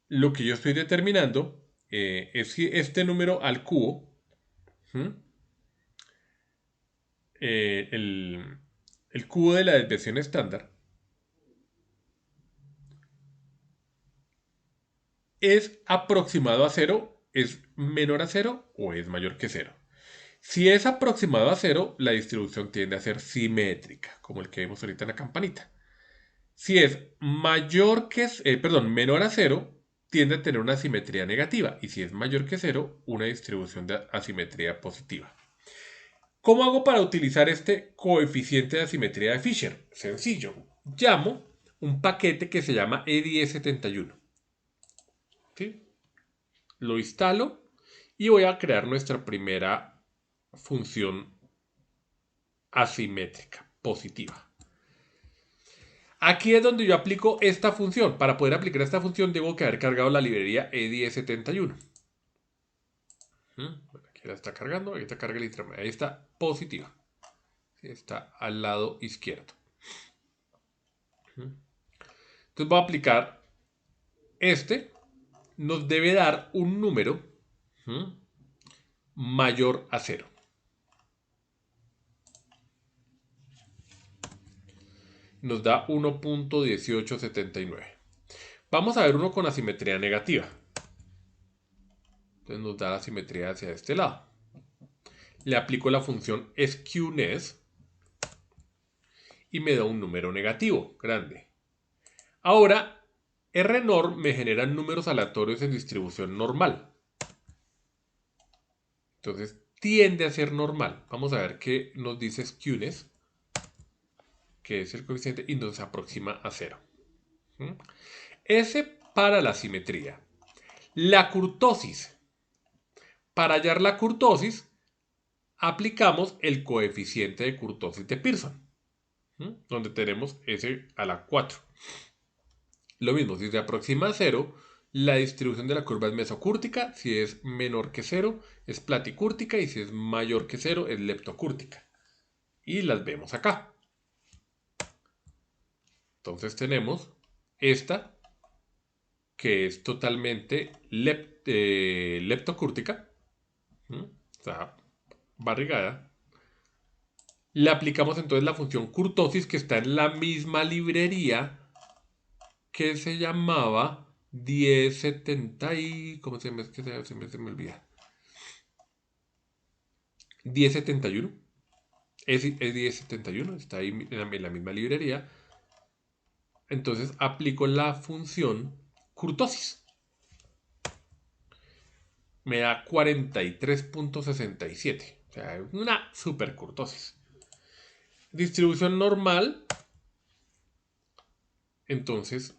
Speaker 1: lo que yo estoy determinando es si este número al cubo, ¿sí? El cubo de la desviación estándar, es aproximado a cero, es menor a cero o es mayor que cero. Si es aproximado a cero, la distribución tiende a ser simétrica, como el que vimos ahorita en la campanita. Si es menor a cero, tiende a tener una simetría negativa. Y si es mayor que cero, una distribución de asimetría positiva. ¿Cómo hago para utilizar este coeficiente de asimetría de Fisher? Sencillo. Llamo un paquete que se llama E1071. ¿Sí? Lo instalo y voy a crear nuestra primera función asimétrica positiva. Aquí es donde yo aplico esta función. Para poder aplicar esta función debo que haber cargado la librería E1071. Aquí la está cargando, ahí está carga el intermedio. Ahí está positiva. Está al lado izquierdo. Entonces voy a aplicar este. Nos debe dar un número mayor a 0. Nos da 1.1879. Vamos a ver uno con asimetría negativa. Entonces nos da la simetría hacia este lado. Le aplico la función skewness y me da un número negativo, grande. Ahora, rnorm me genera números aleatorios en distribución normal. Entonces, tiende a ser normal. Vamos a ver qué nos dice skewness, que es el coeficiente, y nos aproxima a 0. S para la simetría. La kurtosis. Para hallar la kurtosis, aplicamos el coeficiente de kurtosis de Pearson, donde tenemos S a la 4. Lo mismo, si se aproxima a 0, la distribución de la curva es mesocúrtica. Si es menor que 0, es platicúrtica. Y si es mayor que 0, es leptocúrtica. Y las vemos acá. Entonces tenemos esta, que es totalmente leptocúrtica. Está barrigada. Le aplicamos entonces la función kurtosis, que está en la misma librería que se llamaba 1070 y... ¿Cómo se me olvida? 1071. Es 1071, está ahí en la misma librería. Entonces aplico la función kurtosis. Me da 43.67. O sea, una super kurtosis. Distribución normal. Entonces,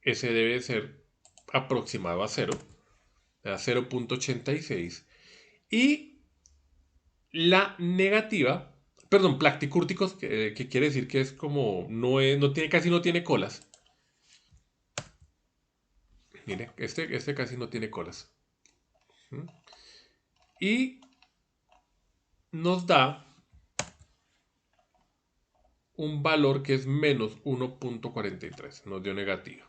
Speaker 1: ese debe ser aproximado a 0. A 0.86. Y la negativa, perdón, Placticúrticos, que quiere decir que es como, no tiene, casi no tiene colas. Mire, este casi no tiene colas. Y nos da un valor que es menos 1.43. Nos dio negativo.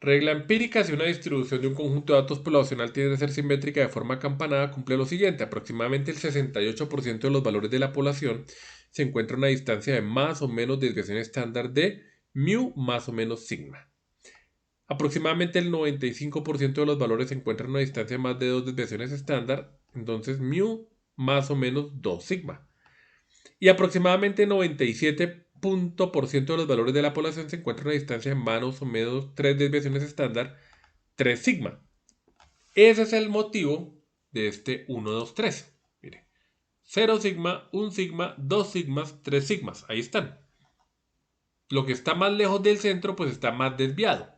Speaker 1: Regla empírica: si una distribución de un conjunto de datos poblacional tiene que ser simétrica de forma acampanada, cumple lo siguiente: aproximadamente el 68% de los valores de la población se encuentra a una distancia de más o menos desviación estándar de mu más o menos sigma. Aproximadamente el 95% de los valores se encuentran a una distancia de más de 2 desviaciones estándar, entonces mu más o menos 2 sigma. Y aproximadamente 97% de los valores de la población se encuentran a una distancia de más o menos 3 desviaciones estándar, 3 sigma. Ese es el motivo de este 1, 2, 3. Mire, 0 sigma, 1 sigma, 2 sigmas, 3 sigmas. Ahí están. Lo que está más lejos del centro, pues está más desviado.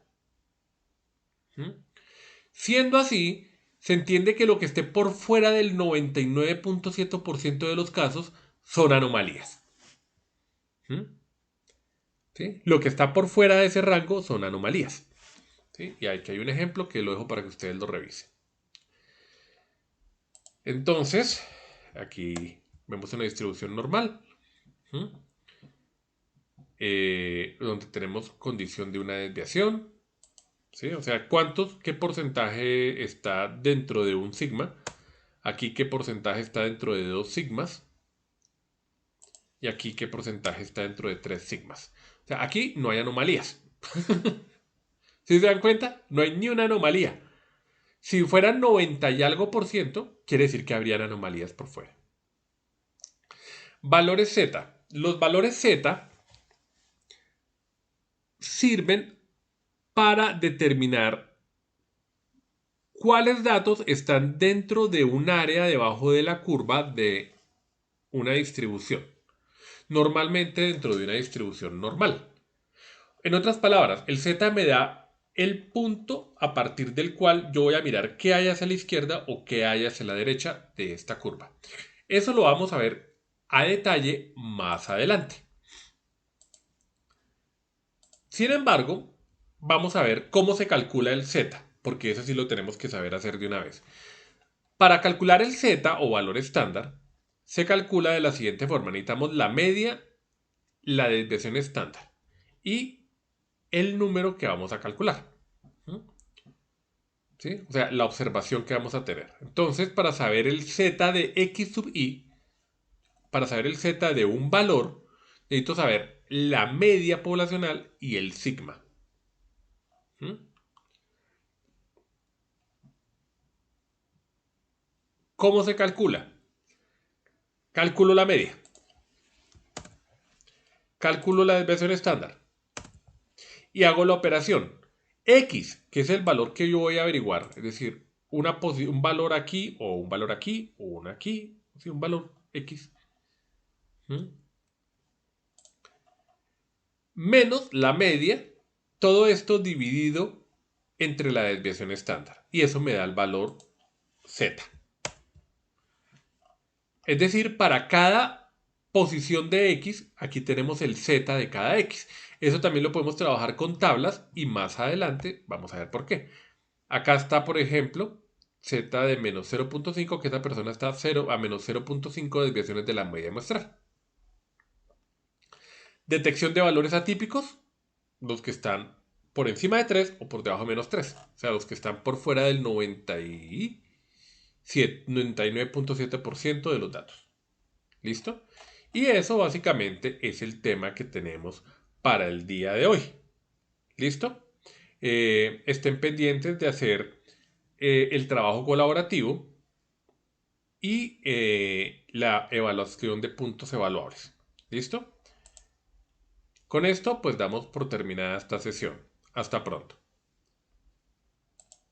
Speaker 1: Siendo así, se entiende que lo que esté por fuera del 99.7% de los casos son anomalías. ¿Sí? Lo que está por fuera de ese rango son anomalías. ¿Sí? Y aquí hay un ejemplo que lo dejo para que ustedes lo revisen. Entonces, aquí vemos una distribución normal, donde tenemos condición de una desviación. ¿Sí? O sea, qué porcentaje está dentro de un sigma. Aquí qué porcentaje está dentro de 2 sigmas. Y aquí qué porcentaje está dentro de 3 sigmas. O sea, aquí no hay anomalías. ¿Sí se dan cuenta? No hay ni una anomalía. Si fueran 90 y algo por ciento, quiere decir que habrían anomalías por fuera. Valores Z. Los valores Z sirven para determinar cuáles datos están dentro de un área debajo de la curva de una distribución. Normalmente dentro de una distribución normal. En otras palabras, el Z me da el punto a partir del cual yo voy a mirar qué hay hacia la izquierda o qué hay hacia la derecha de esta curva. Eso lo vamos a ver a detalle más adelante. Sin embargo, vamos a ver cómo se calcula el Z, porque eso sí lo tenemos que saber hacer de una vez. Para calcular el Z o valor estándar, se calcula de la siguiente forma. Necesitamos la media, la desviación estándar y el número que vamos a calcular. ¿Sí? O sea, la observación que vamos a tener. Entonces, para saber el Z de X sub I, para saber el Z de un valor, necesito saber la media poblacional y el sigma. ¿Cómo se calcula? Calculo la media. Calculo la desviación estándar. Y hago la operación. X, que es el valor que yo voy a averiguar. Es decir, un valor aquí, o un valor aquí, o un aquí. ¿Sí? Un valor X. Menos la media. Todo esto dividido entre la desviación estándar. Y eso me da el valor Z. Es decir, para cada posición de X, aquí tenemos el Z de cada X. Eso también lo podemos trabajar con tablas y más adelante vamos a ver por qué. Acá está, por ejemplo, Z de menos 0.5, que esa persona está 0 a menos 0.5 desviaciones de la media muestral. Detección de valores atípicos, los que están por encima de 3 o por debajo de menos 3. O sea, los que están por fuera del 99.7% de los datos. ¿Listo? Y eso básicamente es el tema que tenemos para el día de hoy. ¿Listo? Estén pendientes de hacer el trabajo colaborativo y la evaluación de puntos evaluables. ¿Listo? Con esto, pues damos por terminada esta sesión. Hasta pronto.